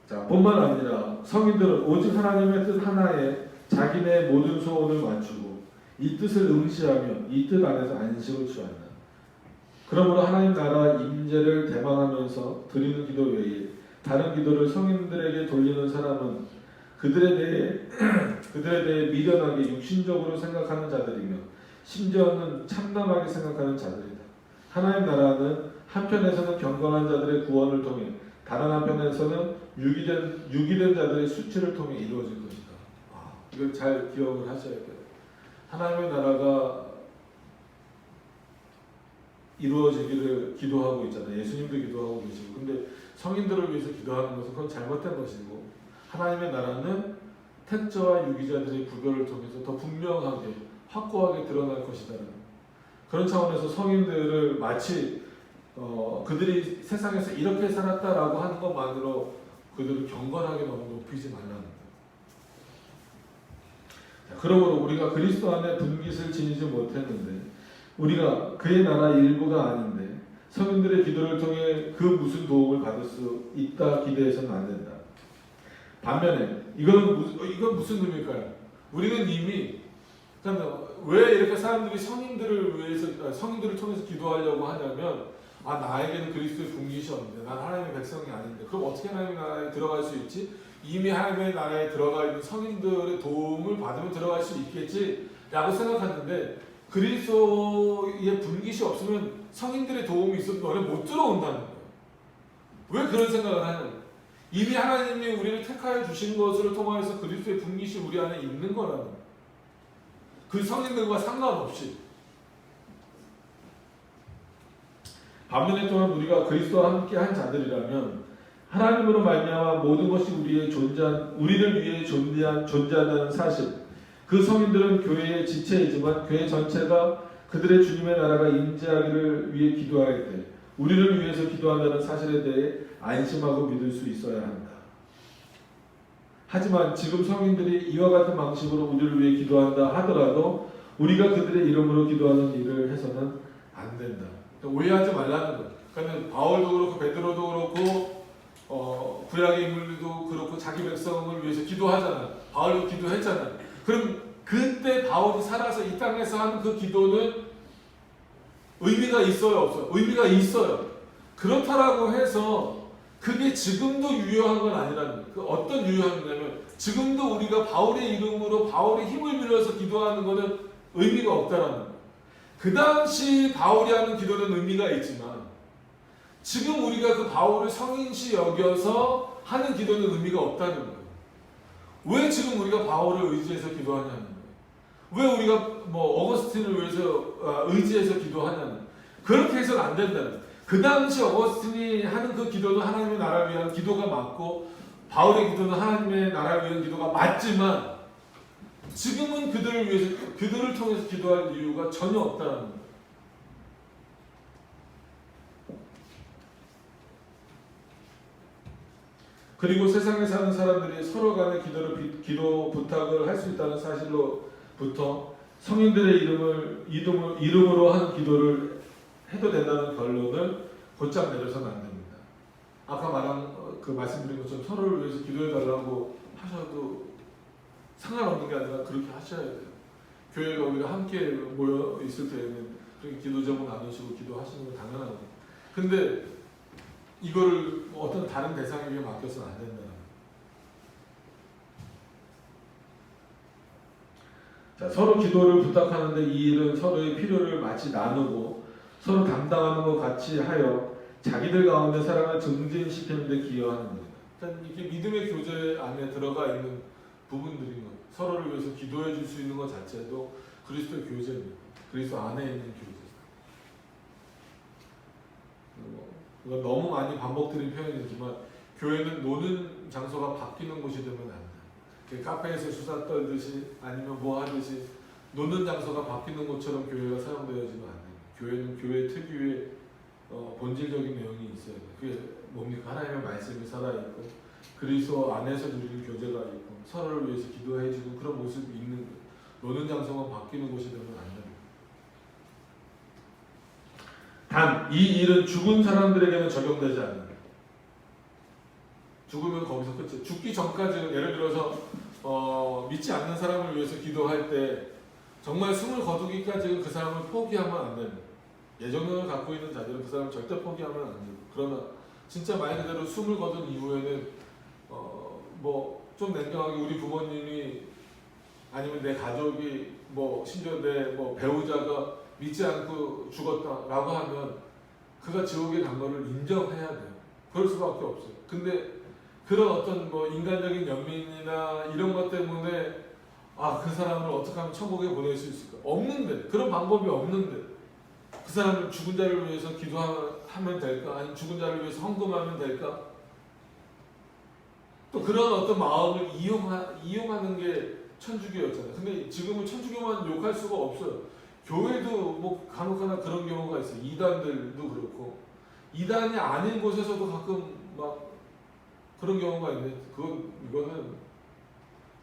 자, 뿐만 아니라 성인들은 오직 하나님의 뜻 하나에 자기네 모든 소원을 맞추고 이 뜻을 응시하며 이 뜻 안에서 안식을 취한다. 그러므로 하나님 나라 임재를 대망하면서 드리는 기도 외에 다른 기도를 성인들에게 돌리는 사람은 그들에 대해 미련하게 육신적으로 생각하는 자들이며 심지어는 참담하게 생각하는 자들이다. 하나님 나라는 한편에서는 경건한 자들의 구원을 통해 다른 한편에서는 유기된 자들의 수치를 통해 이루어질 것이다. 이걸 잘 기억을 하셔야 돼요. 하나님의 나라가 이루어지기를 기도하고 있잖아요. 예수님도 기도하고 계시고. 근데 성인들을 위해서 기도하는 것은 그건 잘못된 것이고 하나님의 나라는 택자와 유기자들의 구별을 통해서 더 분명하게 확고하게 드러날 것이다라는 그런 차원에서 성인들을 마치 그들이 세상에서 이렇게 살았다라고 하는 것만으로 그들을 경건하게 너무 높이지 말라는 거예요. 그러므로 우리가 그리스도 안에 분깃을 지니지 못했는데 우리가 그의 나라 일부가 아닌데 성인들의 기도를 통해 그 무슨 도움을 받을 수 있다 기대해서는 안 된다. 반면에 이건 무슨 의미일까요? 우리는 이미 왜 이렇게 사람들이 성인들을 통해서 기도하려고 하냐면 나에게는 그리스도의 분깃이 없는데 난 하나님의 백성이 아닌데 그럼 어떻게 하나님의 나라에 들어갈 수 있지? 이미 하나님의 나라에 들어가 있는 성인들의 도움을 받으면 들어갈 수 있겠지 라고 생각하는데 그리스도의 분깃이 없으면 성인들의 도움이 있어도 너네 못 들어온다는 거예요. 왜 그런 생각을 하냐면 이미 하나님이 우리를 택하여 주신 것을 통하여서 그리스도의 분깃이 우리 안에 있는 거라는 거예요. 그 성인들과 상관없이. 반면에 또한 우리가 그리스도와 함께 한 자들이라면 하나님으로 말미암아 모든 것이 우리를 위해 존재한다는 사실. 그 성인들은 교회의 지체이지만 교회 전체가 그들의 주님의 나라가 임재하기를 위해 기도할 때 우리를 위해서 기도한다는 사실에 대해 안심하고 믿을 수 있어야 한다. 하지만 지금 성인들이 이와 같은 방식으로 우리를 위해 기도한다 하더라도 우리가 그들의 이름으로 기도하는 일을 해서는 안 된다. 오해하지 말라는 거예요. 그러니까 바울도 그렇고 베드로도 그렇고 구약의 인물들도 그렇고 자기 백성을 위해서 기도하잖아요. 바울도 기도했잖아요. 그럼 그때 바울이 살아서 이 땅에서 하는 그 기도는 의미가 있어요, 없어요? 의미가 있어요. 그렇다라고 해서 그게 지금도 유효한 건 아니라는 거예요. 그 어떤 유효함이냐면 지금도 우리가 바울의 이름으로 바울의 힘을 빌려서 기도하는 것은 의미가 없다라는 거예요. 그 당시 바울이 하는 기도는 의미가 있지만 지금 우리가 그 바울을 성인시 여겨서 하는 기도는 의미가 없다는 거예요. 왜 지금 우리가 바울을 의지해서 기도하냐는 거예요. 왜 우리가 어거스틴을 위해서 의지해서 기도하냐는 거예요. 그렇게 해서는 안 된다는 거예요. 그 당시 어거스틴이 하는 그 기도는 하나님의 나라를 위한 기도가 맞고 바울의 기도는 하나님의 나라를 위한 기도가 맞지만 지금은 그들을 통해서 기도할 이유가 전혀 없다는 거예요. 그리고 세상에 사는 사람들이 서로 간의 기도 부탁을 할 수 있다는 사실로부터 성인들의 이름으로 하는 기도를 해도 된다는 결론을 곧장 내려서는 안 됩니다. 아까 말한 그 말씀드린 것처럼 서로를 위해서 기도해 달라고 하셔도 상관없는 게 아니라 그렇게 하셔야 돼요. 교회가 우리가 함께 모여 있을 때에는 그렇게 기도 제목 나누시고 기도하시는 건 당연한 거예요. 근데 이거를 어떤 다른 대상에게 맡겨서는 안 된다. 자, 서로 기도를 부탁하는데 이 일은 서로의 필요를 마치 나누고 서로 담당하는 것 같이 하여 자기들 가운데 사랑을 증진시키는 데 기여하는 겁니다. 그러니까 이게 믿음의 교제 안에 들어가 있는 부분들인 거예요. 서로를 위해서 기도해 줄 수 있는 것 자체도 그리스도의 교제입니다. 그리스도 안에 있는 교제. 이건 너무 많이 반복드린 표현이지만 교회는 노는 장소가 바뀌는 곳이 되면 안 돼요. 카페에서 수다 떨듯이 아니면 뭐 하듯이 노는 장소가 바뀌는 것처럼 교회가 사용되어지면 안 돼요. 교회는 교회 특유의 본질적인 내용이 있어야 돼요. 그게 뭡니까? 하나님의 말씀이 살아있고 그리스도 안에서 누리는 교제가 있고 서로를 위해서 기도해주는 그런 모습이 있는 거예요. 노는 장소가 바뀌는 곳이 되면 안 됩니다. 단, 이 일은 죽은 사람들에게는 적용되지 않는다. 죽으면 거기서 끝이에요. 죽기 전까지는 예를 들어서 믿지 않는 사람을 위해서 기도할 때 정말 숨을 거두기까지는 그 사람을 포기하면 안 됩니다. 예정론을 갖고 있는 자들은 그 사람을 절대 포기하면 안 돼요. 그러나 진짜 말 그대로 숨을 거둔 이후에는 뭐 좀 냉정하게 우리 부모님이 아니면 내 가족이 뭐 심지어 내 뭐 배우자가 믿지 않고 죽었다라고 하면 그가 지옥에 간 거를 인정해야 돼요. 그럴 수밖에 없어요. 근데 그런 어떤 뭐 인간적인 연민이나 이런 것 때문에 그 사람을 어떻게 하면 천국에 보낼 수 있을까? 없는데, 그런 방법이 없는데 그 사람을 죽은 자를 위해서 기도하면 될까? 아니면 죽은 자를 위해서 헌금하면 될까? 또 그런 어떤 마음을 이용하는 게 천주교였잖아요. 근데 지금은 천주교만 욕할 수가 없어요. 교회도 뭐 간혹하나 그런 경우가 있어요. 이단들도 그렇고 이단이 아닌 곳에서도 가끔 막 그런 경우가 있는데 이거는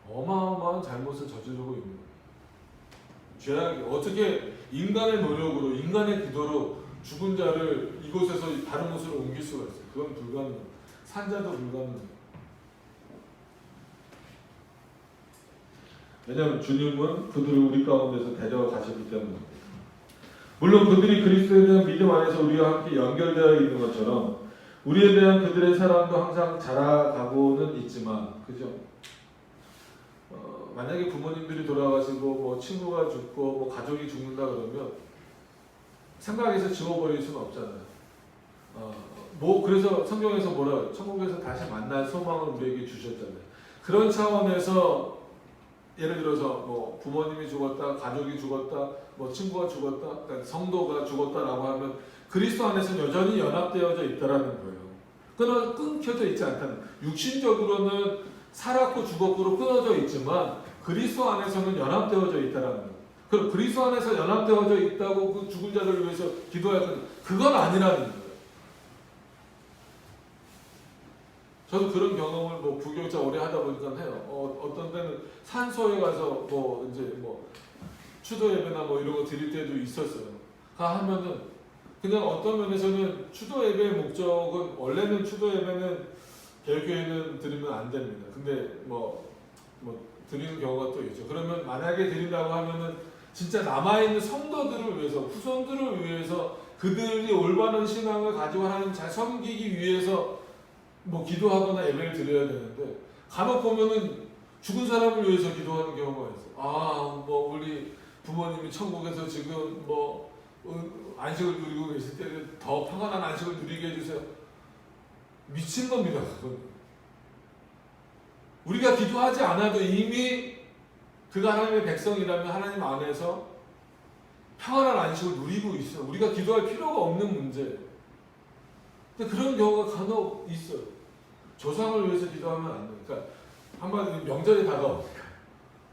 어마어마한 잘못을 저지르고 있는 거예요. 죄악이 어떻게 인간의 노력으로 인간의 기도로 죽은 자를 이곳에서 다른 곳으로 옮길 수가 있어요. 그건 불가능해요. 산자도 불가능해요. 왜냐하면 주님은 그들을 우리 가운데서 데려가셨기 때문입니다. 물론 그들이 그리스도에 대한 믿음 안에서 우리와 함께 연결되어 있는 것처럼 우리에 대한 그들의 사랑도 항상 자라가고는 있지만, 그죠? 만약에 부모님들이 돌아가시고 뭐 친구가 죽고 뭐 가족이 죽는다 그러면 생각에서 지워버릴 수는 없잖아요. 뭐 그래서 성경에서 뭐라 천국에서 다시 만날 소망을 우리에게 주셨잖아요. 그런 차원에서 예를 들어서 뭐 부모님이 죽었다, 가족이 죽었다, 뭐 친구가 죽었다, 그러니까 성도가 죽었다라고 하면 그리스도 안에서는 여전히 연합되어져 있다라는 거예요. 끊겨져 있지 않다는. 육신적으로는 살았고 죽었고로 끊어져 있지만 그리스도 안에서는 연합되어져 있다라는 거예요. 그럼 그리스도 안에서 연합되어져 있다고 그 죽은 자를 위해서 기도할 건 그건 아니라는 거예요. 저도 그런 경험을 뭐 부교육자 오래 하다 보니까 해요. 어떤 때는 산소에 가서 뭐 이제 뭐 추도 예배나 뭐 이런 거 드릴 때도 있었어요. 하면은 그냥 어떤 면에서는 추도 예배의 목적은 원래는 추도 예배는 개혁교회는 드리면 안 됩니다. 근데 뭐 드리는 경우가 또 있죠. 그러면 만약에 드린다고 하면은 진짜 남아있는 성도들을 위해서, 후손들을 위해서 그들이 올바른 신앙을 가지고 하나님 잘 섬기기 위해서 뭐 기도하거나 예배를 드려야 되는데 간혹 보면은 죽은 사람을 위해서 기도하는 경우가 있어요. 뭐 우리 부모님이 천국에서 지금 뭐 안식을 누리고 계실 때는 더 평안한 안식을 누리게 해주세요. 미친 겁니다. 그건. 우리가 기도하지 않아도 이미 그가 하나님의 백성이라면 하나님 안에서 평안한 안식을 누리고 있어요. 우리가 기도할 필요가 없는 문제예요. 근데 그런 경우가 간혹 있어요. 조상을 위해서 기도하면 안 돼요. 그러니까 한마디로 명절이 다가오니까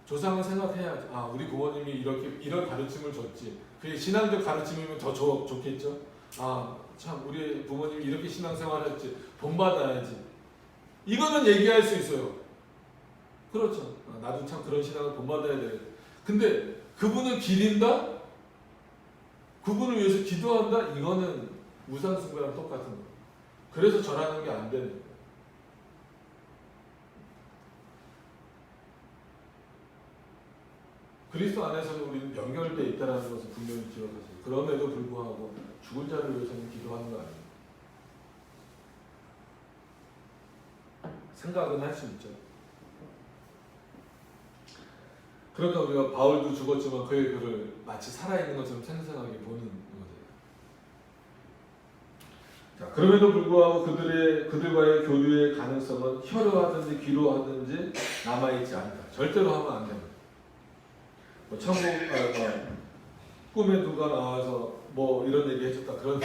조상을 생각해야지. 우리 부모님이 이런 가르침을 줬지. 그게 신앙적 가르침이면 더 좋겠죠. 참 우리 부모님이 이렇게 신앙생활했지. 본받아야지. 이거는 얘기할 수 있어요. 그렇죠. 나도 참 그런 신앙을 본받아야 돼. 근데 그분을 기린다? 그분을 위해서 기도한다? 이거는 우상숭배랑 똑같은 거예요. 그래서 절하는 게 안 되는 거예요. 그리스도 안에서는 우리는 연결되어 있다는 것을 분명히 기억하세요. 그럼에도 불구하고 죽은 자를 위해서는 기도하는 거 아니에요. 생각은 할 수 있죠. 그러니까 우리가 바울도 죽었지만 그의 글을 마치 살아있는 것처럼 생생하게 보는 거죠. 자, 그럼에도 불구하고 그들과의 교류의 가능성은 혀로 하든지 귀로 하든지 남아있지 않다. 절대로 하면 안 됩니다. 뭐 천국 꿈에 누가 나와서 뭐 이런 얘기 해줬다 그런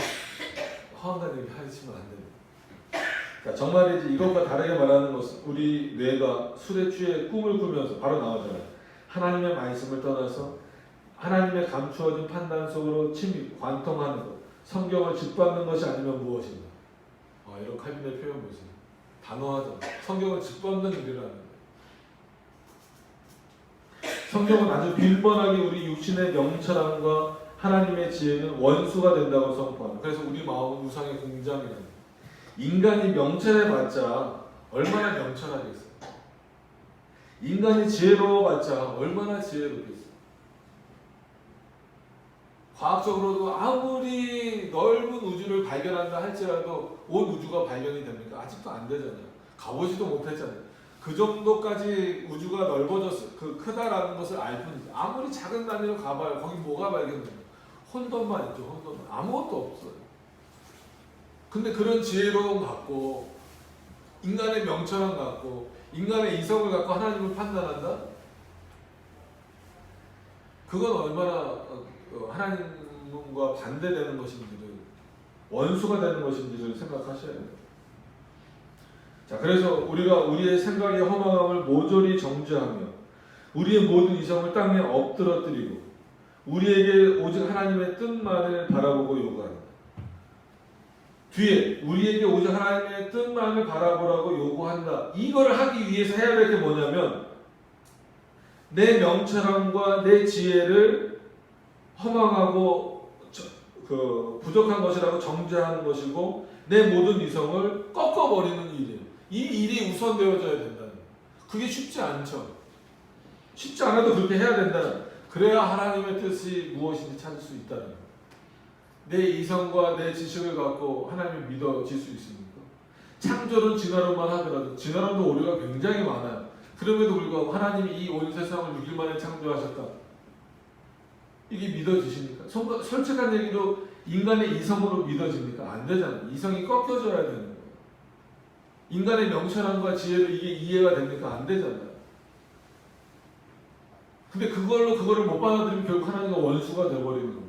허황된 얘기 하시면 안 됩니다. 자, 정말이지 이것과 다르게 말하는 것은 우리 뇌가 술에 취해 꿈을 꾸면서 바로 나오잖아요. 하나님의 말씀을 떠나서 하나님의 감추어진 판단 속으로 침입, 관통하는 것, 성경을 짓밟는 것이 아니면 무엇인가? 이런 칼빈의 표현 보세요. 단호하죠. 성경을 짓밟는 일이라는 거예요. 성경은 아주 빈번하게 우리 육신의 명철함과 하나님의 지혜는 원수가 된다고 선포합니다. 그래서 우리 마음은 우상의 공장이라는 거예요. 인간이 명철해봤자 얼마나 명철하겠어요. 인간이 지혜로워봤자 얼마나 지혜롭겠어요. 과학적으로도 아무리 넓은 우주를 발견한다 할지라도 온 우주가 발견이 됩니까? 아직도 안 되잖아요. 가보지도 못했잖아요. 그 정도까지 우주가 넓어졌어, 크다라는 것을 알 뿐이지. 아무리 작은 단위로 가봐요. 거기 뭐가 발견돼요? 혼돈만 있죠. 혼돈만. 아무것도 없어요. 근데 그런 지혜로움 갖고 인간의 명철함 갖고 인간의 이성을 갖고 하나님을 판단한다? 그건 얼마나 하나님과 반대되는 것인지를, 원수가 되는 것인지를 생각하셔야 돼요. 자, 그래서 우리가 우리의 생각의 허망함을 모조리 정죄하며 우리의 모든 이성을 땅에 엎드러뜨리고 우리에게 오직 하나님의 뜻만을 바라보고 요구한다. 뒤에 우리에게 오직 하나님의 뜻만을 바라보라고 요구한다. 이걸 하기 위해서 해야 될 게 뭐냐면 내 명철함과 내 지혜를 허망하고 부족한 것이라고 정죄하는 것이고 내 모든 이성을 꺾어버리는 일이에요. 이 일이 우선되어져야 된다는 거예요. 그게 쉽지 않죠. 쉽지 않아도 그렇게 해야 된다는, 그래야 하나님의 뜻이 무엇인지 찾을 수 있다는 거예요. 내 이성과 내 지식을 갖고 하나님을 믿어질 수 있습니까? 창조는 진화론만 하더라도 진화론도 오류가 굉장히 많아요. 그럼에도 불구하고 하나님이 이 온 세상을 6일 만에 창조하셨다. 이게 믿어지십니까? 솔직한 얘기로 인간의 이성으로 믿어집니까? 안 되잖아요. 이성이 꺾여져야 되는 거예요. 인간의 명철함과 지혜로 이게 이해가 됩니까? 안 되잖아요. 근데 그거를 못 받아들이면 결국 하나님과 원수가 되어버리는 거예요.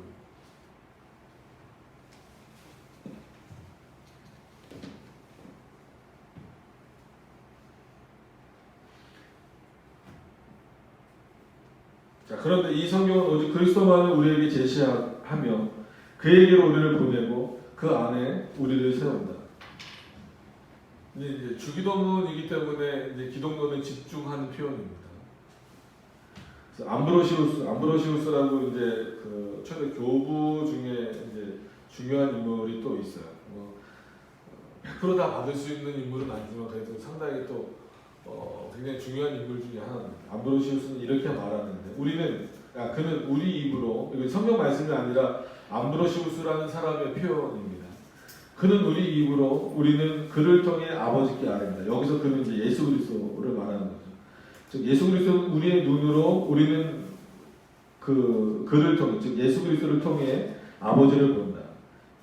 자, 그런데 이 성경은 오직 그리스도만을 우리에게 제시하며 그에게로 우리를 보내고 그 안에 우리를 세운다. 이제 주기도문이기 때문에 이제 기독론에 집중하는 표현입니다. 그래서 암브로시우스라고 이제 그 초대 교부 중에 이제 중요한 인물이 또 있어요. 100% 다 받을 수 있는 인물은 아니지만 그래도 상당히 또 굉장히 중요한 인물 중에 하나입니다. 암브로시우스는 이렇게 말하는데 그는 우리 입으로, 이거 성경 말씀이 아니라 암브로시우스라는 사람의 표현입니다. 그는 우리 입으로 우리는 그를 통해 아버지께 아뢰는다. 여기서 그는 이제 예수 그리스도를 말하는 거죠. 즉 예수 그리스도는 우리의 눈으로 우리는 그를 통해, 즉 예수 그리스도를 통해 아버지를 본다.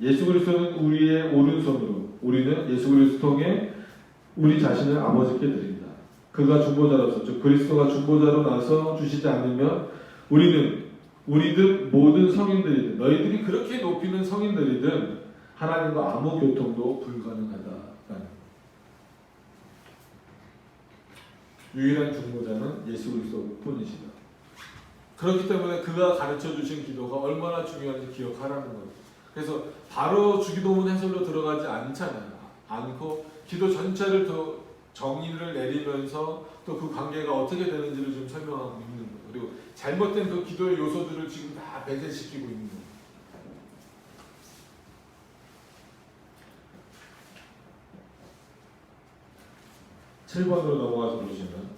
예수 그리스도는 우리의 오른손으로 우리는 예수 그리스도 통해 우리 자신을 아버지께 드린다. 그가 중보자로서, 즉 그리스도가 중보자로 나서 주시지 않으면 우리든 모든 성인들이든 너희들이 그렇게 높이는 성인들이든 하나님과 아무 교통도 불가능하다. 유일한 중보자는 예수 그리스도 뿐이시다. 그렇기 때문에 그가 가르쳐 주신 기도가 얼마나 중요한지 기억하라는 거예요. 그래서 바로 주기도문 해설로 들어가지 않고 기도 전체를 더 정의를 내리면서 또 그 관계가 어떻게 되는지를 좀 설명하고 있는 거예요. 그리고 잘못된 그 기도의 요소들을 지금 다 배제시키고 있는 거예요. (7번으로) 넘어가서 보시면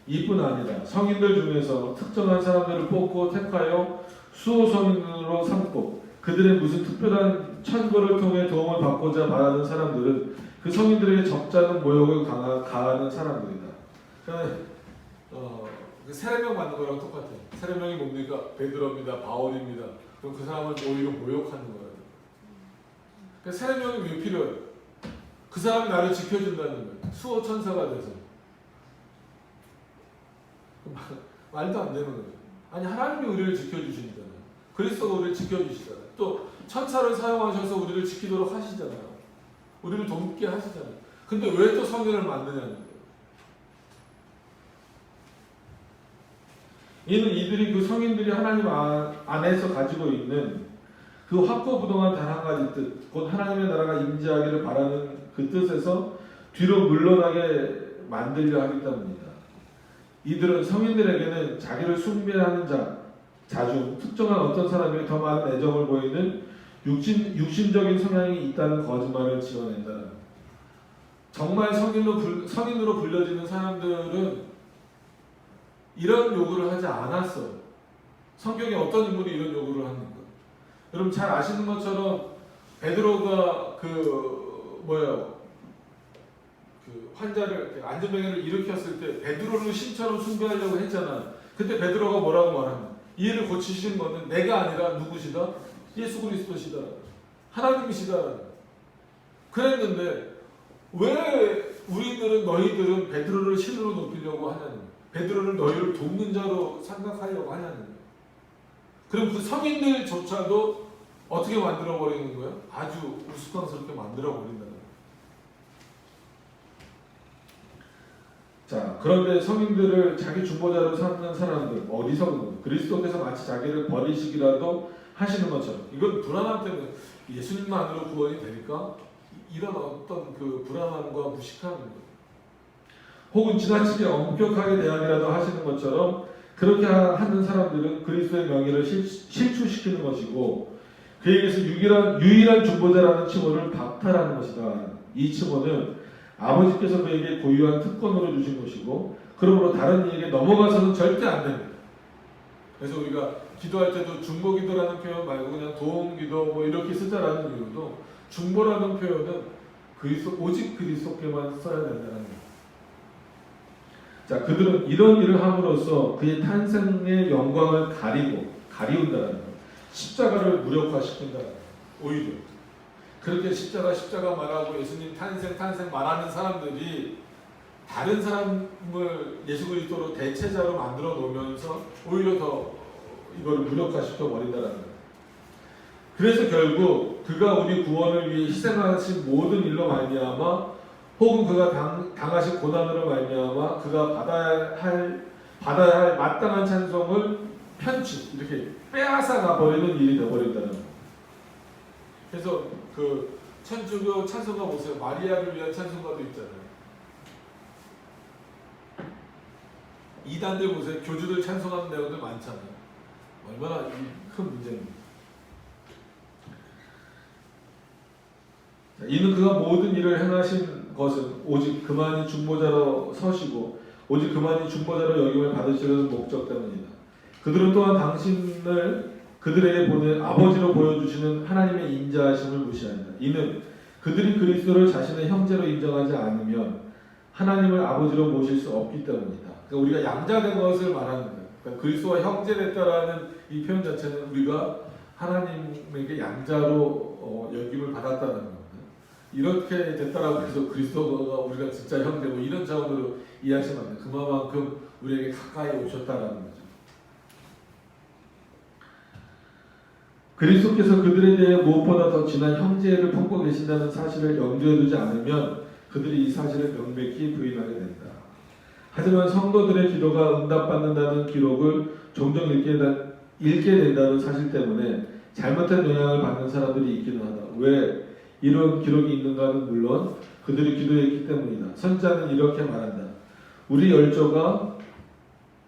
이뿐 아니라 성인들 중에서 특정한 사람들을 뽑고 택하여 수호 성인으로 삼고 그들의 무슨 특별한 천거를 통해 도움을 받고자 바라는 사람들은 그 성인들에게 적잖은 모욕을 가하는 사람들이다. 그러니까 그 세례명 받는 거랑 똑같아요. 세례명이 뭡니까? 베드로입니다. 바울입니다. 그럼 그 사람을 오히려 모욕하는 거예요. 그러니까 세례명이 왜 필요해요? 그 사람이 나를 지켜준다는 거예요. 수호 천사가 돼서. 말도 안 되는 거예요. 아니 하나님이 우리를 지켜주시잖아요. 그리스도가 우리를 지켜주시잖아요. 또 천사를 사용하셔서 우리를 지키도록 하시잖아요. 우리를 돕게 하시잖아요. 근데 왜 또 성인을 만드냐는 거예요. 이는 이들이 그 성인들이 하나님 안에서 가지고 있는 그 확고부동한 단 한 가지 뜻, 곧 하나님의 나라가 임재하기를 바라는 그 뜻에서 뒤로 물러나게 만들려 하기 때문이다. 이들은 성인들에게는 자기를 숭배하는 자 중 특정한 어떤 사람에게 더 많은 애정을 보이는 육신적인 성향이 있다는 거짓말을 지어낸다는 거다. 정말 성인으로 불려지는 사람들은 이런 요구를 하지 않았어요. 성경에 어떤 인물이 이런 요구를 합니까? 여러분 잘 아시는 것처럼 베드로가 그 환자를 안전병해를 일으켰을 때 베드로를 신처럼 숭배하려고 했잖아. 그때 베드로가 뭐라고 말하냐? 이를 고치시는 것은 내가 아니라 누구시다? 예수 그리스도시다. 하나님이시다. 그랬는데 왜 너희들은 베드로를 신으로 높이려고 하냐는 거예요. 베드로를 너희를 돕는 자로 생각하려고 하냐는 거예요. 그럼 그 성인들조차도 어떻게 만들어버리는 거예요? 아주 우스꽝스럽게 만들어버린다는 거예요. 자, 그런데 성인들을 자기 중보자로 삼는 사람들 어리석은 그리스도께서 마치 자기를 버리시기라도 하시는 것처럼 이건 불안함 때문에 예수님만으로 구원이 되니까 이런 어떤 그 불안함과 무식함인 거예요. 혹은 지나치게 엄격하게 대하기라도 하시는 것처럼 그렇게 하는 사람들은 그리스도의 명예를 실추시키는 것이고 그에게서 유일한 중보자라는 칭호를 박탈하는 것이다. 이 칭호는 아버지께서 그에게 고유한 특권으로 주신 것이고 그러므로 다른 이에게 넘어가서는 절대 안 됩니다. 그래서 우리가 기도할 때도 중보기도라는 표현 말고 그냥 도움기도 뭐 이렇게 쓰자라는 이유도 중보라는 표현은 오직 그리스도께만 써야 된다는 거예요. 자, 그들은 이런 일을 함으로써 그의 탄생의 영광을 가리운다는 거예요. 십자가를 무력화시킨다는 거예요. 오히려 그렇게 십자가 말하고 예수님 탄생 말하는 사람들이 다른 사람을 예수 그리스도로 대체자로 만들어 놓으면서 오히려 더 이걸 무력화시켜 버린다는 거예요. 그래서 결국 그가 우리 구원을 위해 희생하신 모든 일로 말미암아 혹은 그가 당하신 고난으로 말미암아 그가 받아야 할 마땅한 찬송을 이렇게 빼앗아가 버리는 일이 되어버린다는 거예요. 그래서 그 천주교 찬송가 보세요. 마리아를 위한 찬송가도 있잖아요. 이단들 보세요. 교주들 찬송하는 내용들 많잖아요. 얼마나 큰 문제입니다. 이는 그가 모든 일을 행하신 것은 오직 그만이 중보자로 서시고 오직 그만이 중보자로 여김을 받으시려는 목적 때문이다. 그들은 또한 당신을 그들에게 보낸 아버지로 보여주시는 하나님의 인자하심을 무시한다. 이는 그들이 그리스도를 자신의 형제로 인정하지 않으면 하나님을 아버지로 모실 수 없기 때문이다. 그러니까 우리가 양자된 것을 말하는 거예요. 그러니까 그리스도와 형제됐다라는 이 표현 자체는 우리가 하나님에게 양자로 여김을 받았다는 겁니다. 이렇게 됐다라고 해서 그리스도가 우리가 진짜 형제고 이런 차원으로 이해하시면 안 돼요. 그만큼 우리에게 가까이 오셨다라는 거죠. 그리스도께서 그들에 대해 무엇보다 더 진한 형제를 품고 계신다는 사실을 염두에 두지 않으면 그들이 이 사실을 명백히 부인하게 된다. 하지만 성도들의 기도가 응답받는다는 기록을 종종 읽게 된다는 사실 때문에 잘못된 영향을 받는 사람들이 있기는 하다. 왜 이런 기록이 있는가는 물론 그들이 기도했기 때문이다. 선지자는 이렇게 말한다. 우리 열조가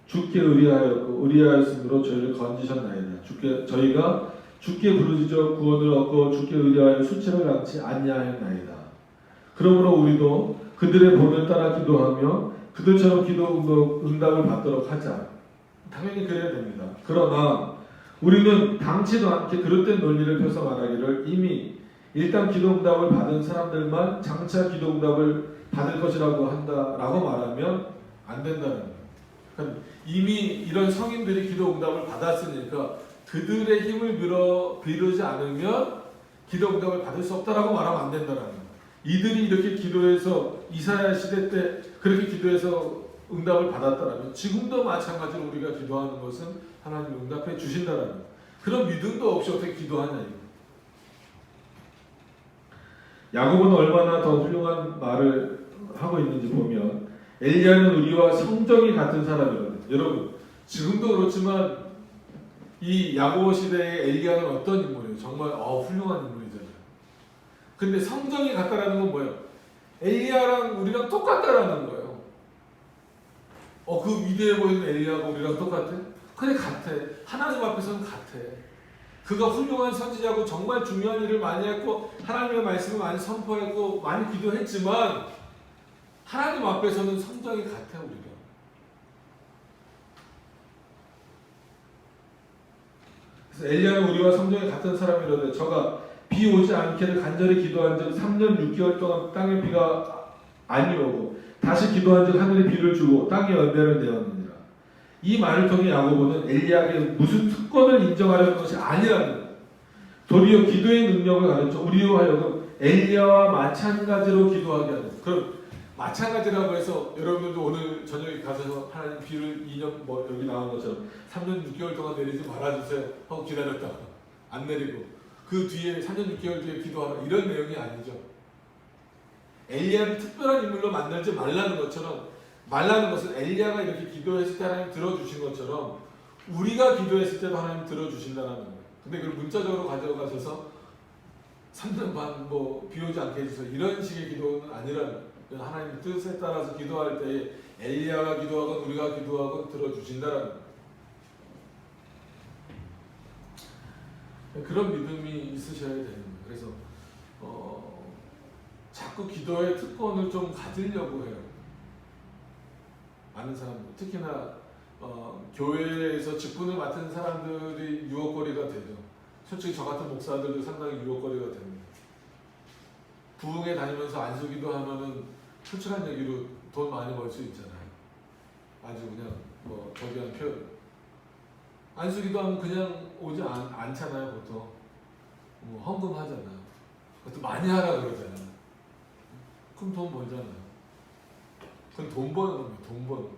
주께 의리하였으므로 저희를 건지셨나이다. 저희가 주께 부르짖어 구원을 얻고 주께 의리하여 수치를 당치 아니하였나이다. 그러므로 우리도 그들의 본을 따라 기도하며 그들처럼 기도 응답을 받도록 하자. 당연히 그래야 됩니다. 그러나 우리는 당치도 않게 그릇된 논리를 펴서 말하기를 이미 일단 기도 응답을 받은 사람들만 장차 기도 응답을 받을 것이라고 한다라고 말하면 안 된다는 거예요. 그러니까 이미 이런 성인들이 기도 응답을 받았으니까 그들의 힘을 빌어지 않으면 기도 응답을 받을 수 없다라고 말하면 안 된다는 거예요. 이들이 이렇게 기도해서 이사야 시대 때 그렇게 기도해서 응답을 받았다라면 지금도 마찬가지로 우리가 기도하는 것은 하나님이 응답해 주신다라는 거예요. 그런 믿음도 없이 어떻게 기도하냐 이거. 야고보는 얼마나 더 훌륭한 말을 하고 있는지 보면 엘리야는 우리와 성정이 같은 사람이거든요. 여러분 지금도 그렇지만 이 야고보 시대의 엘리야는 어떤 인물이에요? 정말 훌륭한 인물이잖아요. 근데 성정이 같다라는 건 뭐예요? 엘리야랑 우리랑 똑같다라는 거예요. 그 위대해 보이는 엘리야가 우리랑 똑같아? 그래 같아. 하나님 앞에서는 같아. 그가 훌륭한 선지자고 정말 중요한 일을 많이 했고 하나님의 말씀을 많이 선포했고 많이 기도했지만 하나님 앞에서는 성정이 같아 우리가. 그래서 엘리야는 우리와 성정이 같은 사람이라는데 저가 비 오지 않기를 간절히 기도한 즉 3년 6개월 동안 땅에 비가 아니 오고 다시 기도한 즉 하늘이 비를 주고 땅에 열매를 내었느니라. 이 말을 통해 야고보는 엘리야에게 무슨 특권을 인정하려는 것이 아니라는 거예요. 도리어 기도의 능력을 가르쳐 우리로 하여금 엘리야와 마찬가지로 기도하게 하는 거예요. 그럼 마찬가지라고 해서 여러분들도 오늘 저녁에 가서 하나님 비를 2년 여기 나온 것처럼 3년 6개월 동안 내리지 말아주세요 하고 기다렸다가 안 내리고 그 뒤에 3년 6개월 뒤에 기도하라 이런 내용이 아니죠. 엘리야를 특별한 인물로 만들지 말라는 것처럼 말라는 것은 엘리야가 이렇게 기도했을 때 하나님 들어주신 것처럼 우리가 기도했을 때도 하나님 들어주신다는 거예요. 근데 그걸 문자적으로 가져가셔서 3년 반 비 오지 않게 해주세요 이런 식의 기도는 아니라는 거예요. 하나님 뜻에 따라서 기도할 때에 엘리야가 기도하건 우리가 기도하건 들어주신다는 거예요. 그런 믿음이 있으셔야 되는 거예요. 그래서 자꾸 기도의 특권을 좀 가지려고 해요. 많은 사람들, 특히나 교회에서 직분을 맡은 사람들이 유혹거리가 되죠. 솔직히 저 같은 목사들도 상당히 유혹거리가 됩니다. 부흥회 다니면서 안수기도 하면은 솔직한 얘기로 돈 많이 벌 수 있잖아요. 아주 그냥 저기한 표현. 안수기도 하면 그냥 오지 않잖아요, 보통. 헌금 하잖아요. 그것도 많이 하라 그러잖아요. 그럼 돈 벌잖아요. 그건 돈 버는 겁니다. 돈 버는 거.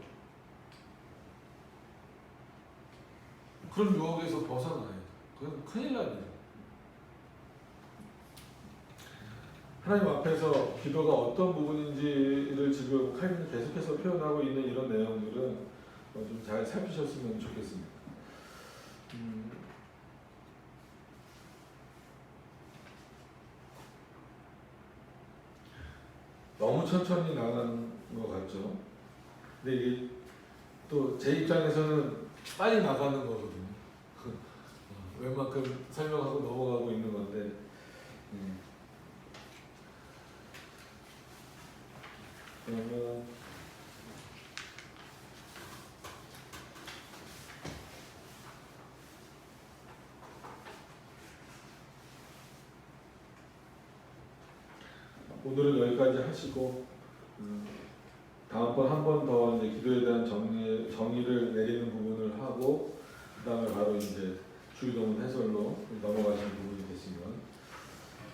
그런 유혹에서 벗어나요. 그건 큰일 납니다. 하나님 앞에서 기도가 어떤 부분인지를 지금 칼빈이 계속해서 표현하고 있는 이런 내용들은 좀 잘 살피셨으면 좋겠습니다. 너무 천천히 나가는 것 같죠. 근데 이게 또 제 입장에서는 빨리 나가는 거거든요. 웬만큼 설명하고 넘어가고 있는 건데. 그러면 오늘은 여기까지 하시고 다음번 한 번 더 이제 기도에 대한 정의를 내리는 부분을 하고 그다음에 바로 이제 주기도문 해설로 넘어가시는 부분이 됐으면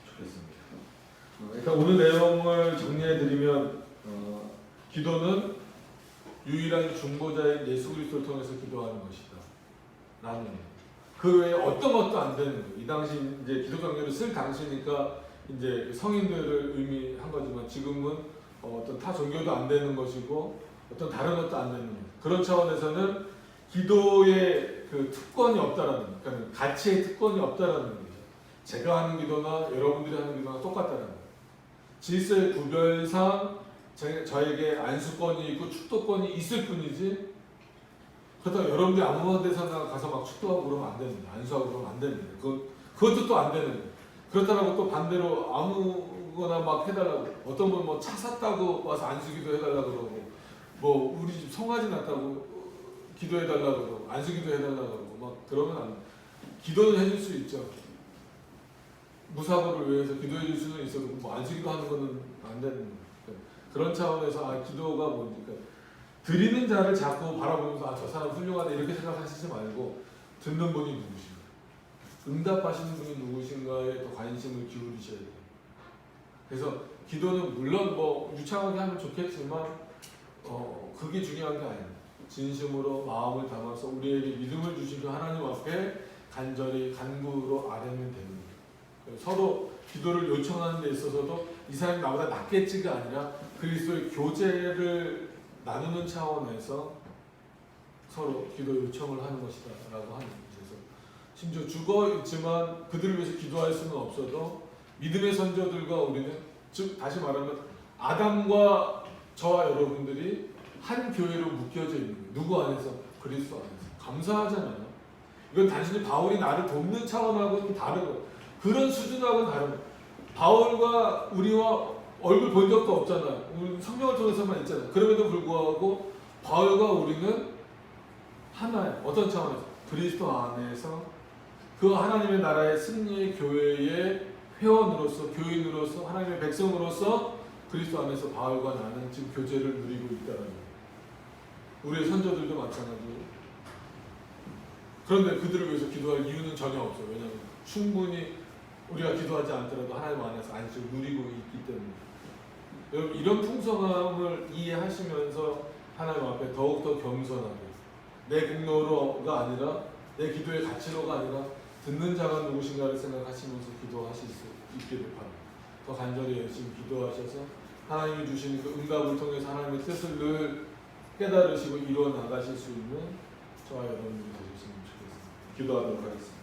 좋겠습니다. 일단 오늘 내용을 정리해 드리면 기도는 유일한 중보자인 예수 그리스도를 통해서 기도하는 것이다. 라는 그 외에 어떤 것도 안 되는 거예요. 이 당시 이제 기독교를 쓸 당시니까 이제 성인들을 의미한 거지만 지금은 어떤 타 종교도 안 되는 것이고 어떤 다른 것도 안 되는 거예요. 그런 차원에서는 기도의 그 특권이 없다라는 거예요. 그러니까 가치의 특권이 없다라는 거죠. 제가 하는 기도나 여러분들이 하는 기도나 똑같다는 거예요. 질서의 구별상 저에게 안수권이 있고 축도권이 있을 뿐이지 그렇다고 여러분들이 아무 데서나 가서 막 축도하고 그러면 안 됩니다. 안수하고 그러면 안 됩니다. 그것도 또 안 되는 거예요. 그렇다고 또 반대로 아무거나 막 해달라고 어떤 분 뭐 차 샀다고 와서 안수기도 해달라고 그러고 뭐 우리 집 송아지 났다고 기도해달라고 그러고 안수기도 해달라고 그러고 막 그러면 안 돼요. 기도는 해줄 수 있죠. 무사고를 위해서 기도해 줄 수는 있어도 뭐 안수기도 하는 거는 안 되는 거예요. 그런 차원에서 기도가 뭔지 드리는 자를 자꾸 바라보면서 저 사람 훌륭하다 이렇게 생각하시지 말고 듣는 분이 누구신가, 응답하시는 분이 누구신가에 더 관심을 기울이셔야 돼요. 그래서 기도는 물론 뭐 유창하게 하면 좋겠지만 그게 중요한 게 아닙니다. 진심으로 마음을 담아서 우리에게 믿음을 주신 그 하나님 앞에 간절히 간구로 아뢰면 됩니다. 서로 기도를 요청하는 데 있어서도 이 사람이 나보다 낫겠지가 아니라 그리스도의 교제를 나누는 차원에서 서로 기도 요청을 하는 것이다 라고 하는 거죠. 그래서 심지어 죽어 있지만 그들을 위해서 기도할 수는 없어도 믿음의 선조들과 우리는 즉 다시 말하면 아담과 저와 여러분들이 한 교회로 묶여져 있는 거예요. 누구 안에서? 그리스도 안에서. 감사하잖아요. 이건 단순히 바울이 나를 돕는 차원하고는 다른 거예요. 그런 수준하고는 다른 거예요. 바울과 우리와 얼굴 본 적도 없잖아요. 우리 성경을 통해서만 있잖아요. 그럼에도 불구하고 바울과 우리는 하나예요. 어떤 차원에서? 그리스도 안에서 그 하나님의 나라의 승리의 교회의 회원으로서 교인으로서 하나님의 백성으로서 그리스도 안에서 바울과 나는 지금 교제를 누리고 있다는 거예요. 우리의 선조들도 마찬가지고. 그런데 그들을 위해서 기도할 이유는 전혀 없어요. 왜냐하면 충분히 우리가 기도하지 않더라도 하나님 안에서 안식을 누리고 있기 때문에. 여러분 이런 풍성함을 이해하시면서 하나님 앞에 더욱더 겸손하게 내 공로가 아니라 내 기도의 가치로가 아니라 듣는 자가 누구신가를 생각하시면서 기도하실 수 있기를 바랍니다. 더 간절히 열심히 기도하셔서 하나님이 주시는 그 응답을 통해서 하나님의 뜻을 늘 깨달으시고 이루어 나가실 수 있는 저와 여러분들이 되셨으면 좋겠습니다. 기도하도록 하겠습니다.